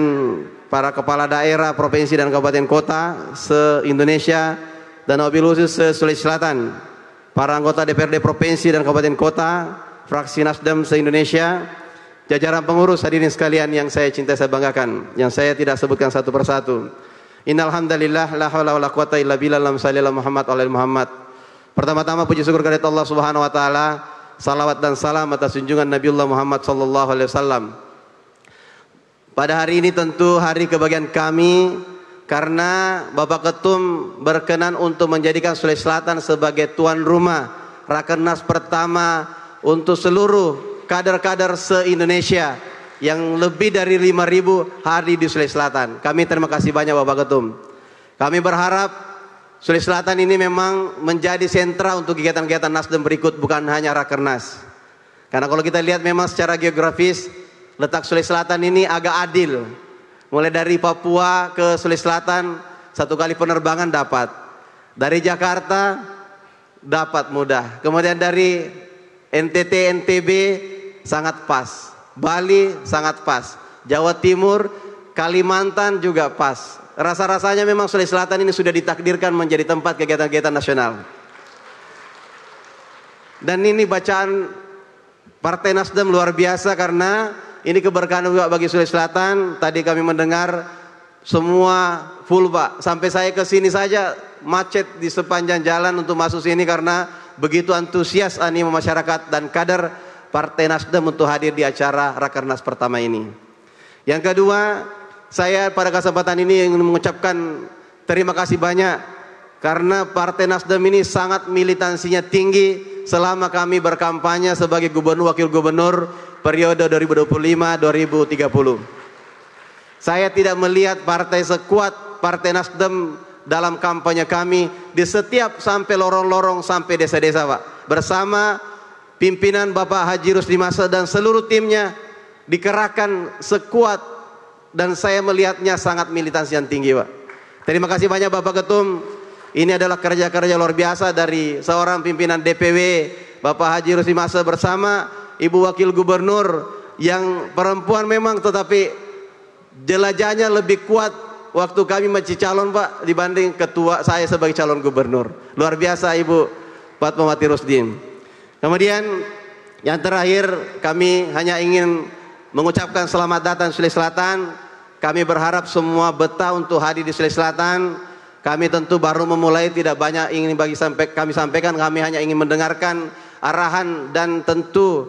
para kepala daerah, provinsi dan kabupaten kota se-Indonesia dan wabil khusus se-Sulawesi Selatan. Para anggota DPRD provinsi dan kabupaten kota, fraksi Nasdem se-Indonesia, jajaran pengurus hadirin sekalian yang saya cintai, saya banggakan, yang saya tidak sebutkan satu persatu. Innal hamdalillah la haula wala quwata illa billah, Allahumma shalli ala Muhammad wa ala Muhammad. Pertama-tama puji syukur kehadirat Allah Subhanahu wa taala, salawat dan salam atas junjungan Nabiullah Muhammad sallallahu alaihi wasallam. Pada hari ini tentu hari kebahagiaan kami karena Bapak Ketum berkenan untuk menjadikan Sulawesi Selatan sebagai tuan rumah Rakernas pertama untuk seluruh kader-kader se-Indonesia yang lebih dari 5.000 hadir di Sulawesi Selatan. Kami terima kasih banyak Bapak Ketum. Kami berharap Sulawesi Selatan ini memang menjadi sentra untuk kegiatan-kegiatan Nasdem berikut, bukan hanya Rakernas. Karena kalau kita lihat memang secara geografis letak Sulawesi Selatan ini agak adil. Mulai dari Papua ke Sulawesi Selatan 1 kali penerbangan dapat. Dari Jakarta dapat mudah. Kemudian dari NTT, NTB sangat pas. Bali sangat pas. Jawa Timur, Kalimantan juga pas. Rasa-rasanya memang Sulawesi Selatan ini sudah ditakdirkan menjadi tempat kegiatan-kegiatan nasional. Dan ini bacaan Partai Nasdem luar biasa karena ini keberkahan juga bagi Sulawesi Selatan. Tadi kami mendengar semua full Pak. Sampai saya ke sini saja macet di sepanjang jalan untuk masuk sini karena begitu antusias animo masyarakat dan kader Partai Nasdem untuk hadir di acara Rakernas pertama ini. Yang kedua, saya pada kesempatan ini ingin mengucapkan terima kasih banyak karena Partai Nasdem ini sangat militansinya tinggi selama kami berkampanye sebagai gubernur wakil gubernur periode 2025-2030. Saya tidak melihat partai sekuat Partai Nasdem dalam kampanye kami di setiap sampai lorong-lorong sampai desa-desa Pak. Bersama pimpinan Bapak Haji Rusdi Masa dan seluruh timnya dikerahkan sekuat dan saya melihatnya sangat militansi yang tinggi Pak. Terima kasih banyak Bapak Ketum. Ini adalah kerja-kerja luar biasa dari seorang pimpinan DPW Bapak Haji Rusdi Masa bersama Ibu Wakil Gubernur yang perempuan memang tetapi jelajahnya lebih kuat waktu kami menjadi calon Pak dibanding ketua saya sebagai calon gubernur. Luar biasa Ibu Fatmawati Rusdi. Kemudian yang terakhir kami hanya ingin mengucapkan selamat datang Sulawesi Selatan. Kami berharap semua betah untuk hadir di Sulawesi Selatan. Kami tentu baru memulai, tidak banyak ingin kami sampaikan. Kami hanya ingin mendengarkan arahan dan tentu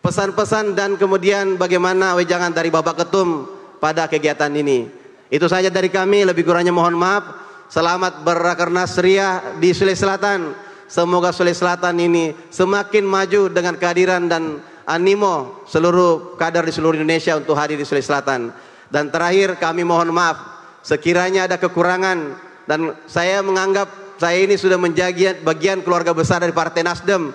pesan-pesan dan kemudian bagaimana wejangan dari Bapak Ketum pada kegiatan ini. Itu saja dari kami, lebih kurangnya mohon maaf. Selamat berakernas ceria di Sulawesi Selatan. Semoga Sulawesi Selatan ini semakin maju dengan kehadiran dan animo seluruh kader di seluruh Indonesia untuk hadir di Sulawesi Selatan. Dan terakhir kami mohon maaf sekiranya ada kekurangan dan saya menganggap saya ini sudah menjadi bagian keluarga besar dari Partai Nasdem.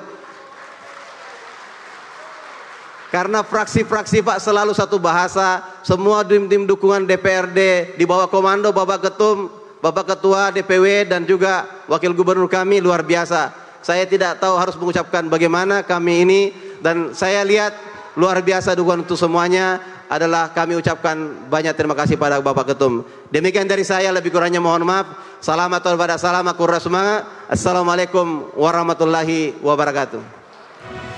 Karena fraksi-fraksi Pak selalu satu bahasa, semua tim-tim dukungan DPRD di bawah komando Bapak Ketum, Bapak Ketua DPW dan juga Wakil Gubernur kami luar biasa. Saya tidak tahu harus mengucapkan bagaimana kami ini, dan saya lihat luar biasa dukungan untuk semuanya adalah kami ucapkan banyak terima kasih pada Bapak Ketum. Demikian dari saya, lebih kurangnya mohon maaf. Salamat pada salam akurra semangat. Assalamualaikum warahmatullahi wabarakatuh.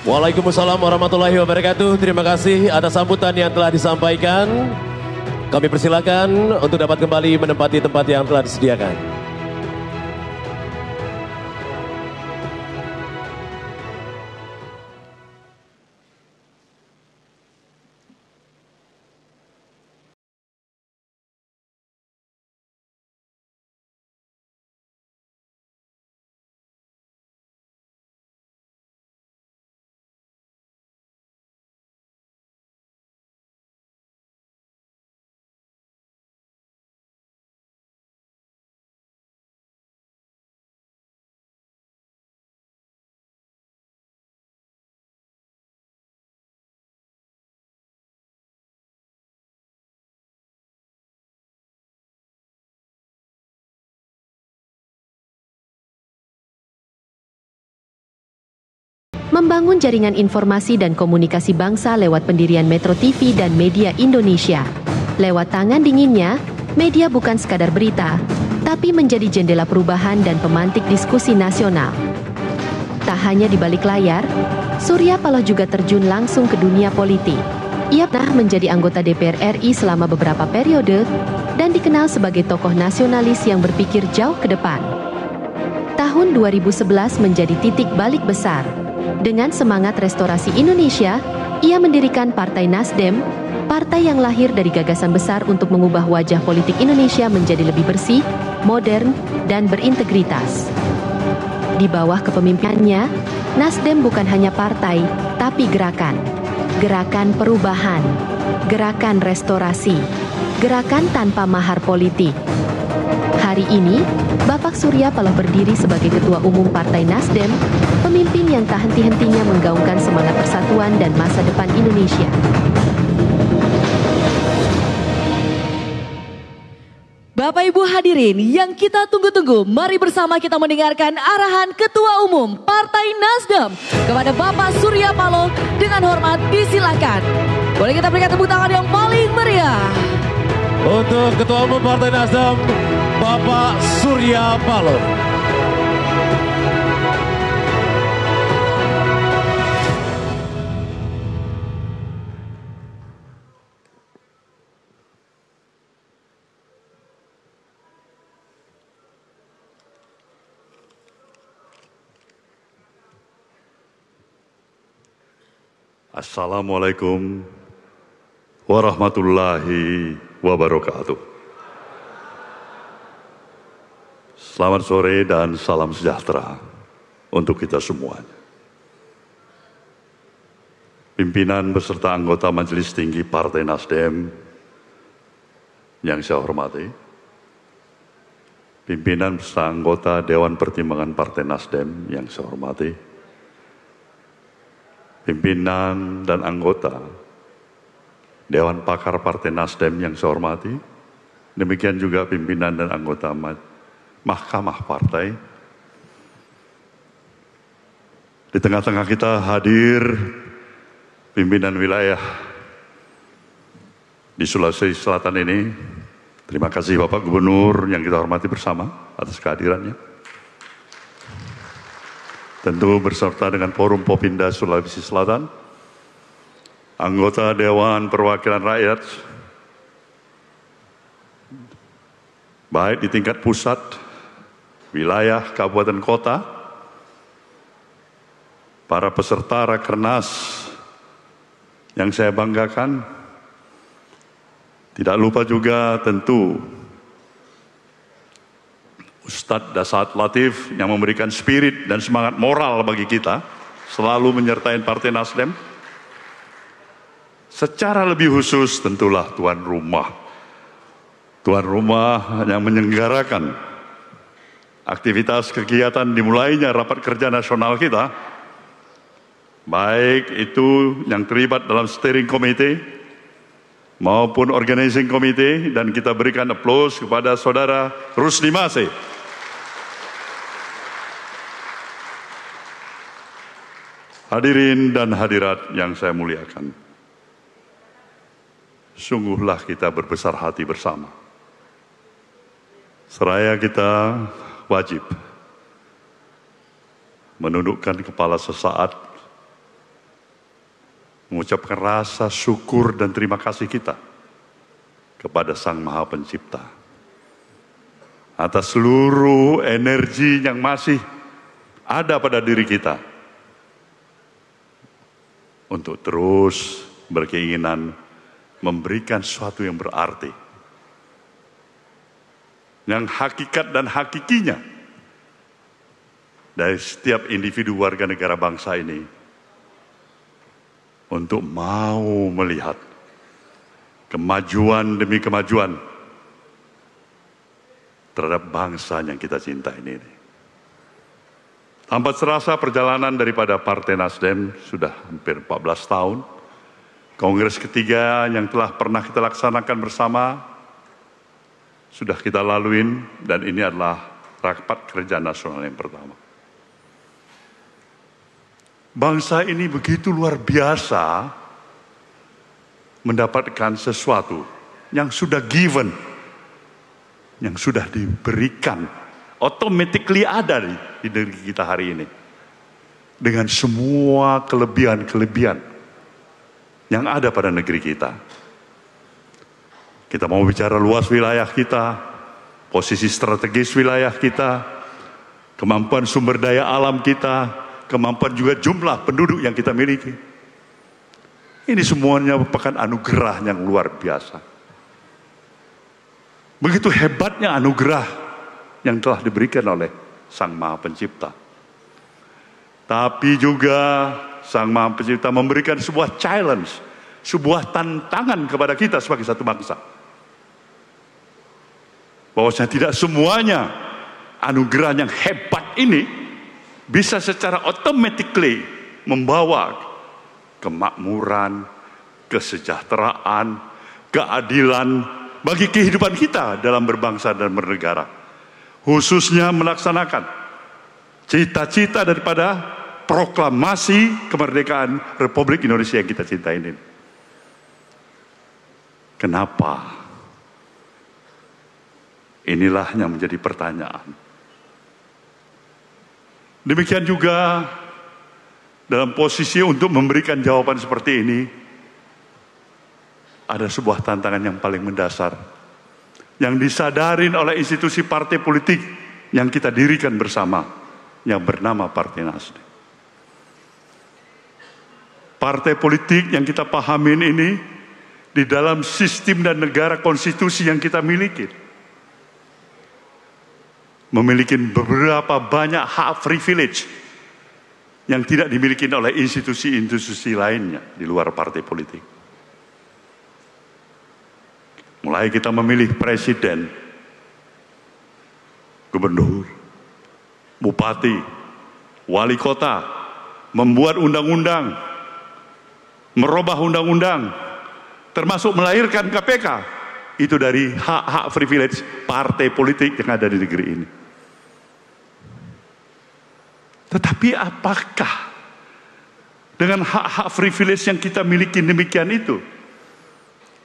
Waalaikumsalam warahmatullahi wabarakatuh. Terima kasih atas sambutan yang telah disampaikan. Kami persilakan untuk dapat kembali menempati tempat yang telah disediakan. Membangun jaringan informasi dan komunikasi bangsa lewat pendirian Metro TV dan Media Indonesia. Lewat tangan dinginnya, media bukan sekadar berita, tapi menjadi jendela perubahan dan pemantik diskusi nasional. Tak hanya di balik layar, Surya Paloh juga terjun langsung ke dunia politik. Ia pernah menjadi anggota DPR RI selama beberapa periode dan dikenal sebagai tokoh nasionalis yang berpikir jauh ke depan. Tahun 2011 menjadi titik balik besar. Dengan semangat restorasi Indonesia, ia mendirikan Partai Nasdem, partai yang lahir dari gagasan besar untuk mengubah wajah politik Indonesia menjadi lebih bersih, modern, dan berintegritas. Di bawah kepemimpinannya, Nasdem bukan hanya partai, tapi gerakan. Gerakan perubahan, gerakan restorasi, gerakan tanpa mahar politik. Hari ini, Bapak Surya Paloh berdiri sebagai Ketua Umum Partai Nasdem, pemimpin yang tak henti-hentinya menggaungkan semangat persatuan dan masa depan Indonesia. Bapak Ibu hadirin yang kita tunggu-tunggu, mari bersama kita mendengarkan arahan Ketua Umum Partai Nasdem kepada Bapak Surya Paloh. Dengan hormat disilakan. Boleh kita berikan tepuk tangan yang paling meriah untuk Ketua Umum Partai Nasdem, Bapak Surya Paloh. Assalamualaikum warahmatullahi wabarakatuh. Selamat sore dan salam sejahtera untuk kita semuanya. Pimpinan beserta anggota Majelis Tinggi Partai Nasdem yang saya hormati, pimpinan beserta anggota Dewan Pertimbangan Partai Nasdem yang saya hormati, pimpinan dan anggota Dewan Pakar Partai Nasdem yang saya hormati, demikian juga pimpinan dan anggota Mahkamah Partai. Di tengah-tengah kita hadir pimpinan wilayah di Sulawesi Selatan ini. Terima kasih Bapak Gubernur yang kita hormati bersama atas kehadirannya. Tentu beserta dengan Forum Popinda Sulawesi Selatan, anggota Dewan Perwakilan Rakyat, baik di tingkat pusat, wilayah, kabupaten, kota, para peserta Rakernas yang saya banggakan, tidak lupa juga tentu Ustadz Dasat Latif yang memberikan spirit dan semangat moral bagi kita, selalu menyertai Partai Nasdem. Secara lebih khusus tentulah tuan rumah yang menyelenggarakan aktivitas kegiatan dimulainya rapat kerja nasional kita, baik itu yang terlibat dalam steering committee maupun organizing committee, dan kita berikan aplaus kepada Saudara Rusdi Mase. Hadirin dan hadirat yang saya muliakan, sungguhlah kita berbesar hati bersama. Seraya kita wajib menundukkan kepala sesaat, mengucapkan rasa syukur dan terima kasih kita kepada Sang Maha Pencipta atas seluruh energi yang masih ada pada diri kita untuk terus berkeinginan memberikan sesuatu yang berarti, yang hakikat dan hakikinya dari setiap individu warga negara bangsa ini, untuk mau melihat kemajuan demi kemajuan terhadap bangsa yang kita cintai ini. Tanpa terasa perjalanan daripada Partai Nasdem sudah hampir 14 tahun. Kongres ketiga yang telah pernah kita laksanakan bersama sudah kita laluin, dan ini adalah rapat kerja nasional yang pertama. Bangsa ini begitu luar biasa mendapatkan sesuatu yang sudah given, yang sudah diberikan, automatically ada di negeri kita hari ini, dengan semua kelebihan-kelebihan yang ada pada negeri kita. Kita mau bicara luas wilayah kita, posisi strategis wilayah kita, kemampuan sumber daya alam kita, kemampuan juga jumlah penduduk yang kita miliki. Ini semuanya merupakan anugerah yang luar biasa. Begitu hebatnya anugerah yang telah diberikan oleh Sang Maha Pencipta. Tapi juga Sang Maha Pencipta memberikan sebuah challenge, sebuah tantangan kepada kita sebagai satu bangsa. Bahwasanya tidak semuanya anugerah yang hebat ini bisa secara automatically membawa kemakmuran, kesejahteraan, keadilan bagi kehidupan kita dalam berbangsa dan bernegara. Khususnya melaksanakan cita-cita daripada proklamasi kemerdekaan Republik Indonesia yang kita cintai ini. Kenapa? Inilah yang menjadi pertanyaan. Demikian juga dalam posisi untuk memberikan jawaban seperti ini, ada sebuah tantangan yang paling mendasar yang disadarin oleh institusi partai politik yang kita dirikan bersama, yang bernama Partai Nasdem. Partai politik yang kita pahamin ini di dalam sistem dan negara konstitusi yang kita miliki, memiliki beberapa banyak hak privilege yang tidak dimiliki oleh institusi-institusi lainnya di luar partai politik. Mulai kita memilih presiden, gubernur, bupati, wali kota, membuat undang-undang, merubah undang-undang, termasuk melahirkan KPK, itu dari hak-hak privilege partai politik yang ada di negeri ini. Tetapi apakah dengan hak-hak privilege yang kita miliki demikian itu,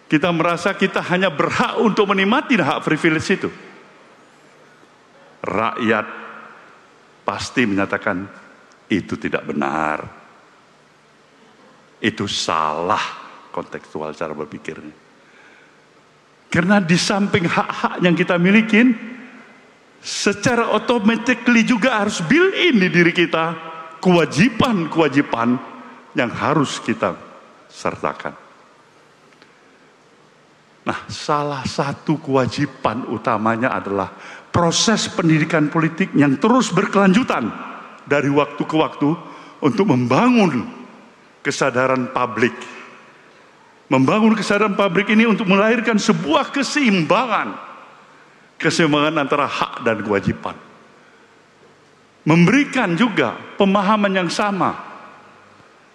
kita merasa kita hanya berhak untuk menikmati hak privilege itu? Rakyat pasti menyatakan itu tidak benar. Itu salah kontekstual cara berpikirnya. Karena di samping hak-hak yang kita miliki, secara automatically juga harus built-in di diri kita kewajiban-kewajiban yang harus kita sertakan. Nah, salah satu kewajiban utamanya adalah proses pendidikan politik yang terus berkelanjutan dari waktu ke waktu untuk membangun kesadaran publik. Membangun kesadaran publik ini untuk melahirkan sebuah keseimbangan antara hak dan kewajiban. memberikan juga pemahaman yang sama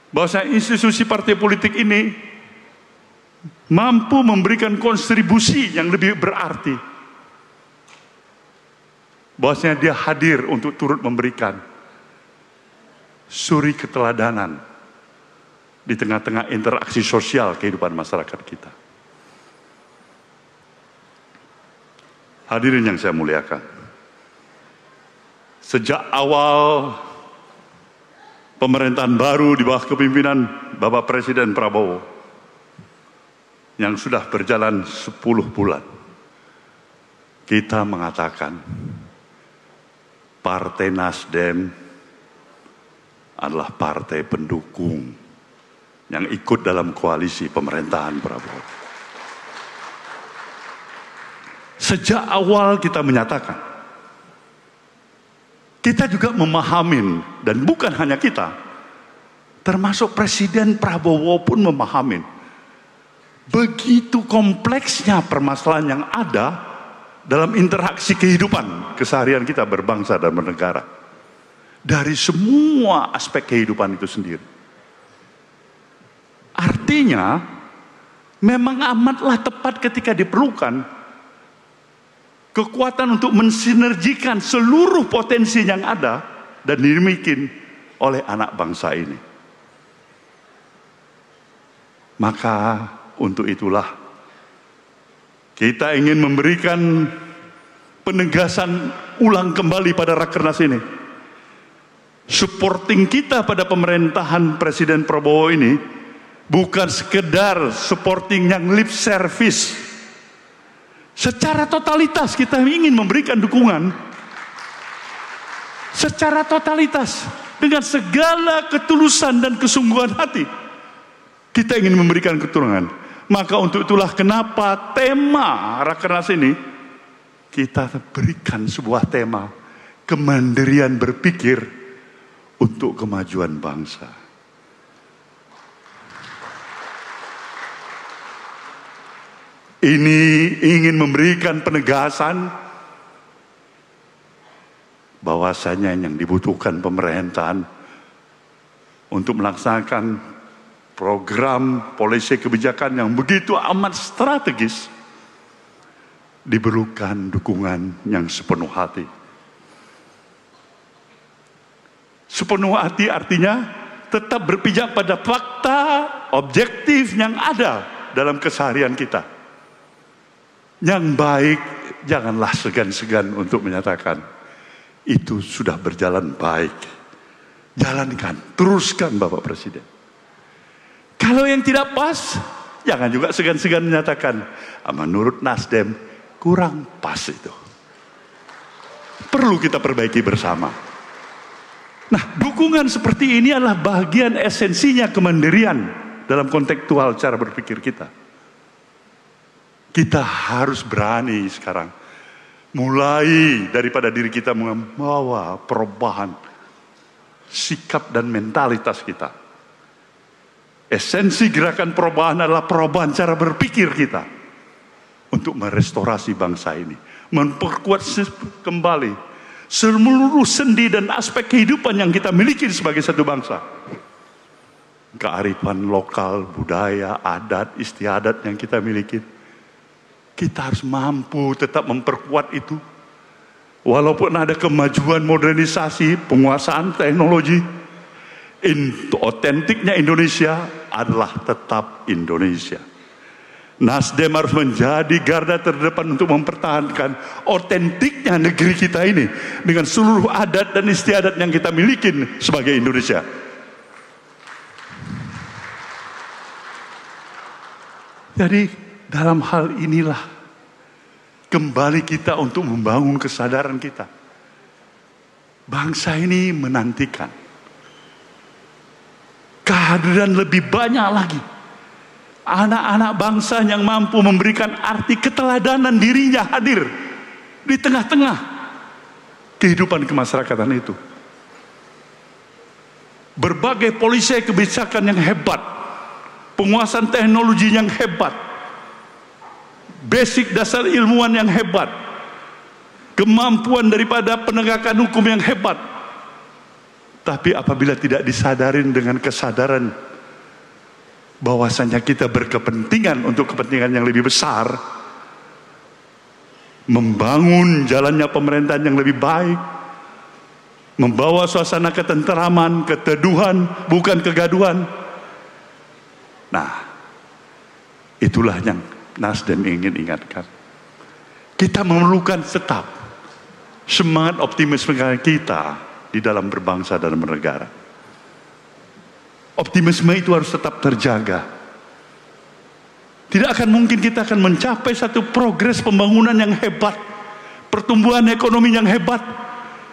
bahwa institusi partai politik ini mampu memberikan kontribusi yang lebih berarti, bahwasanya dia hadir untuk turut memberikan suri keteladanan di tengah-tengah interaksi sosial kehidupan masyarakat kita. Hadirin yang saya muliakan, sejak awal pemerintahan baru di bawah kepimpinan Bapak Presiden Prabowo yang sudah berjalan 10 bulan, kita mengatakan Partai Nasdem adalah partai pendukung yang ikut dalam koalisi pemerintahan Prabowo. Sejak awal kita menyatakan, kita juga memahami, dan bukan hanya kita, termasuk Presiden Prabowo pun memahami begitu kompleksnya permasalahan yang ada dalam interaksi kehidupan keseharian kita berbangsa dan bernegara, dari semua aspek kehidupan itu sendiri. Artinya memang amatlah tepat ketika diperlukan kekuatan untuk mensinergikan seluruh potensi yang ada dan dimiliki oleh anak bangsa ini. Maka untuk itulah kita ingin memberikan penegasan ulang kembali pada Rakernas ini. Supporting kita pada pemerintahan Presiden Prabowo ini bukan sekedar supporting yang lip service. Secara totalitas kita ingin memberikan dukungan. Secara totalitas, dengan segala ketulusan dan kesungguhan hati, kita ingin memberikan keturunan. Maka untuk itulah kenapa tema Rakernas ini kita berikan sebuah tema kemandirian berpikir untuk kemajuan bangsa. Ini ingin memberikan penegasan bahwasanya yang dibutuhkan pemerintahan untuk melaksanakan program polisi kebijakan yang begitu amat strategis diperlukan dukungan yang sepenuh hati. Sepenuh hati artinya tetap berpijak pada fakta objektif yang ada dalam keseharian kita. Yang baik, janganlah segan-segan untuk menyatakan itu sudah berjalan baik. Jalankan, teruskan Bapak Presiden. Kalau yang tidak pas, jangan juga segan-segan menyatakan menurut Nasdem kurang pas itu. Perlu kita perbaiki bersama. Nah, dukungan seperti ini adalah bagian esensinya kemandirian dalam kontekstual cara berpikir kita. Kita harus berani sekarang mulai daripada diri kita membawa perubahan sikap dan mentalitas kita. Esensi gerakan perubahan adalah perubahan cara berpikir kita untuk merestorasi bangsa ini, memperkuat kembali seluruh sendi dan aspek kehidupan yang kita miliki sebagai satu bangsa. Kearifan lokal, budaya, adat, istiadat yang kita miliki, kita harus mampu tetap memperkuat itu. Walaupun ada kemajuan modernisasi, penguasaan teknologi, otentiknya Indonesia adalah tetap Indonesia. Nasdem harus menjadi garda terdepan untuk mempertahankan otentiknya negeri kita ini dengan seluruh adat dan istiadat yang kita miliki sebagai Indonesia. Jadi dalam hal inilah kembali kita untuk membangun kesadaran kita. Bangsa ini menantikan kehadiran lebih banyak lagi anak-anak bangsa yang mampu memberikan arti keteladanan dirinya hadir di tengah-tengah kehidupan kemasyarakatan itu. Berbagai polisi kebijakan yang hebat, penguasaan teknologi yang hebat, basic dasar ilmuwan yang hebat, kemampuan daripada penegakan hukum yang hebat, Tapi apabila tidak disadarin dengan kesadaran bahwasanya kita berkepentingan untuk kepentingan yang lebih besar, membangun jalannya pemerintahan yang lebih baik, membawa suasana ketenteraman, keteduhan, bukan kegaduhan. Nah, itulah yang Nasdem ingin ingatkan. Kita memerlukan tetap semangat optimisme kita di dalam berbangsa dan bernegara. Optimisme itu harus tetap terjaga. Tidak akan mungkin kita akan mencapai satu progres pembangunan yang hebat, pertumbuhan ekonomi yang hebat,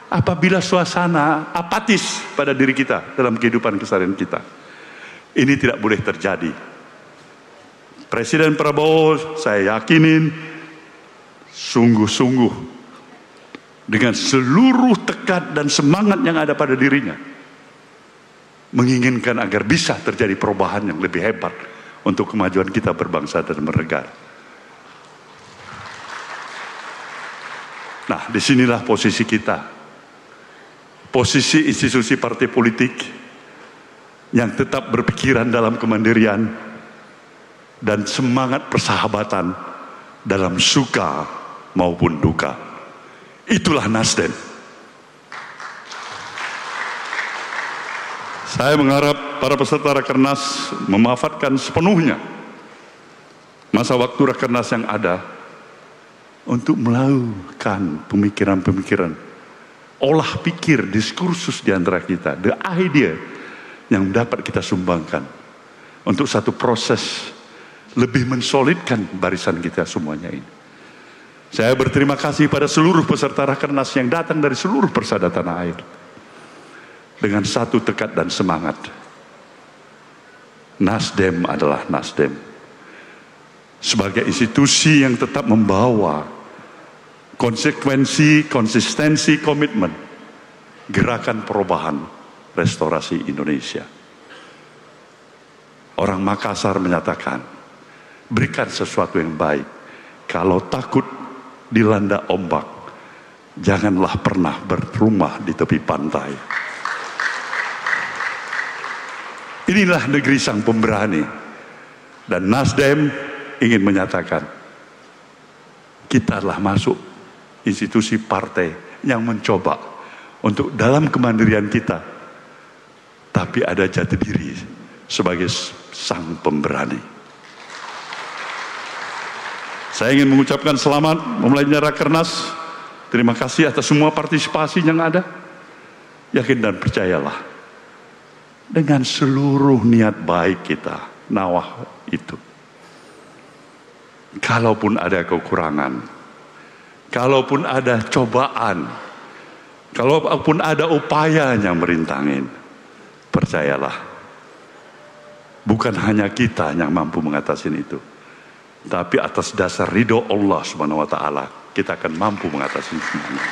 apabila suasana apatis pada diri kita dalam kehidupan keseharian kita. Ini tidak boleh terjadi. Presiden Prabowo, saya yakinin sungguh-sungguh dengan seluruh tekad dan semangat yang ada pada dirinya, menginginkan agar bisa terjadi perubahan yang lebih hebat untuk kemajuan kita berbangsa dan bernegara. Nah, disinilah posisi kita. Posisi institusi partai politik yang tetap berpikiran dalam kemandirian dan semangat persahabatan dalam suka maupun duka. Itulah Nasdem. Saya mengharap para peserta Rakernas memanfaatkan sepenuhnya masa waktu Rakernas yang ada untuk melakukan pemikiran-pemikiran, olah pikir, diskursus di antara kita, the idea yang dapat kita sumbangkan untuk satu proses lebih mensolidkan barisan kita semuanya ini. Saya berterima kasih pada seluruh peserta Rakernas yang datang dari seluruh persada tanah air dengan satu tekad dan semangat. Nasdem adalah Nasdem sebagai institusi yang tetap membawa konsekuensi, konsistensi, komitmen gerakan perubahan restorasi Indonesia. Orang Makassar menyatakan, berikan sesuatu yang baik. Kalau takut dilanda ombak, janganlah pernah berumah di tepi pantai. Inilah negeri sang pemberani. Dan Nasdem ingin menyatakan, kita telah masuk institusi partai yang mencoba untuk dalam kemandirian kita, tapi ada jati diri sebagai sang pemberani. Saya ingin mengucapkan selamat memulainya Rakernas. Terima kasih atas semua partisipasi yang ada. Yakin dan percayalah, dengan seluruh niat baik kita, nawah itu, kalaupun ada kekurangan, kalaupun ada cobaan, kalaupun ada upaya yang merintangin, percayalah, bukan hanya kita yang mampu mengatasi itu, tapi atas dasar ridho Allah Subhanahu wa taala kita akan mampu mengatasi semuanya.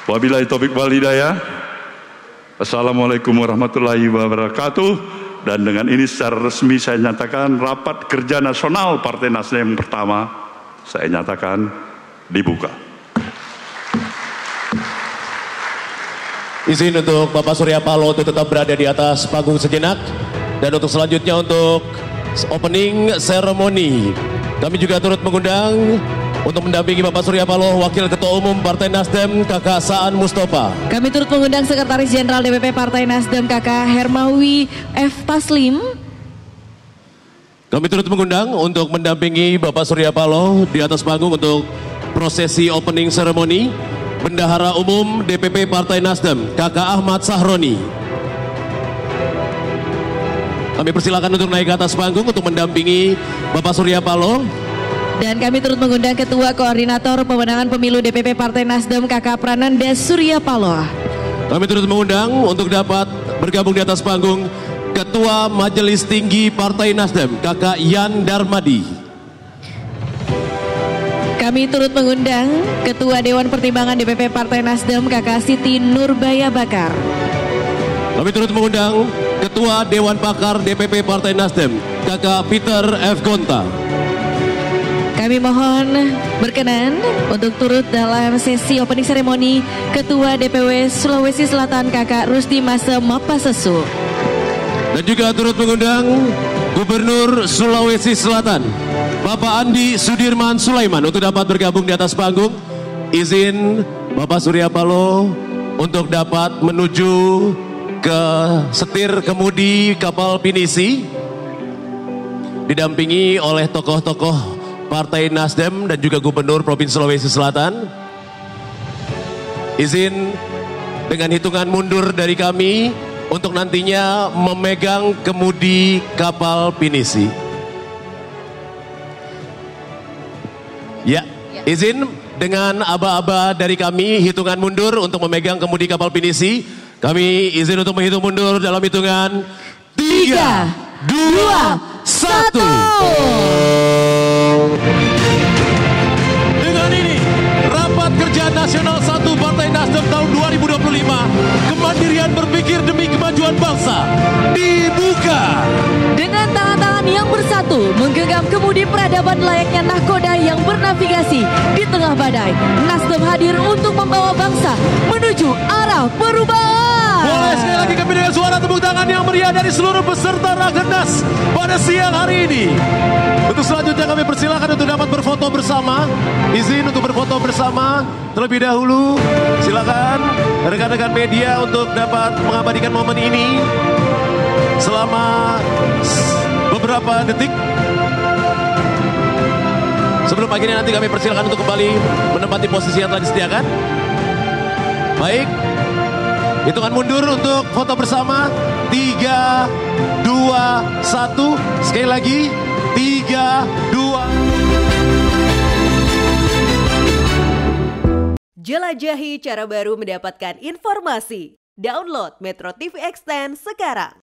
Wabillahi taufiq wal hidayah. Assalamualaikum warahmatullahi wabarakatuh. Dan dengan ini secara resmi saya nyatakan rapat kerja nasional Partai Nasdem pertama saya nyatakan dibuka. Izin untuk Bapak Surya Paloh untuk tetap berada di atas panggung sejenak. Dan untuk selanjutnya untuk opening ceremony, kami juga turut mengundang untuk mendampingi Bapak Surya Paloh, Wakil Ketua Umum Partai Nasdem, Kakak Saan Mustafa. Kami turut mengundang Sekretaris Jenderal DPP Partai Nasdem, Kakak Hermawi F. Taslim. Kami turut mengundang untuk mendampingi Bapak Surya Paloh di atas panggung untuk prosesi opening ceremony, Bendahara Umum DPP Partai Nasdem, Kakak Ahmad Sahroni. Kami persilakan untuk naik ke atas panggung untuk mendampingi Bapak Surya Paloh. Dan kami turut mengundang Ketua Koordinator Pemenangan Pemilu DPP Partai Nasdem, Kakak Prananda Surya Paloh. Kami turut mengundang untuk dapat bergabung di atas panggung Ketua Majelis Tinggi Partai Nasdem, Kakak Yan Darmadi. Kami turut mengundang Ketua Dewan Pertimbangan DPP Partai Nasdem, Kakak Siti Nurbaya Bakar. Kami turut mengundang Ketua Dewan Pakar DPP Partai Nasdem, Kakak Peter F. Gonta. Kami mohon berkenan untuk turut dalam sesi opening ceremony Ketua DPW Sulawesi Selatan Kakak Rusdi Mase Mapasesu. Dan juga turut mengundang Gubernur Sulawesi Selatan Bapak Andi Sudirman Sulaiman untuk dapat bergabung di atas panggung. Izin Bapak Surya Paloh untuk dapat menuju ke setir kemudi kapal pinisi didampingi oleh tokoh-tokoh Partai Nasdem dan juga Gubernur Provinsi Sulawesi Selatan. Izin dengan hitungan mundur dari kami untuk nantinya memegang kemudi kapal pinisi. Ya, izin dengan aba-aba dari kami hitungan mundur untuk memegang kemudi kapal pinisi. Kami izin untuk menghitung mundur dalam hitungan 3, 2, 1. Dengan ini, Rapat Kerja Nasional 1 Partai Nasdem tahun 2025, kemandirian berpikir demi kemajuan bangsa, dibuka. Dengan tangan-tangan yang bersatu, menggenggam kemudi peradaban layaknya nahkoda yang bernavigasi di tengah badai, Nasdem hadir untuk membawa bangsa menuju arah perubahan. Boleh sekali lagi kami dengan suara tepuk tangan yang meriah dari seluruh peserta Rakernas pada siang hari ini. Untuk selanjutnya kami persilakan untuk dapat berfoto bersama. Izin untuk berfoto bersama terlebih dahulu. Silakan rekan-rekan media untuk dapat mengabadikan momen ini selama beberapa detik. Sebelum akhirnya nanti kami persilakan untuk kembali menempati posisi yang telah disediakan. Baik. Hitungan mundur untuk foto bersama. 3, 2, 1. Sekali lagi. 3, 2. Jelajahi cara baru mendapatkan informasi. Download Metro TV Extend sekarang.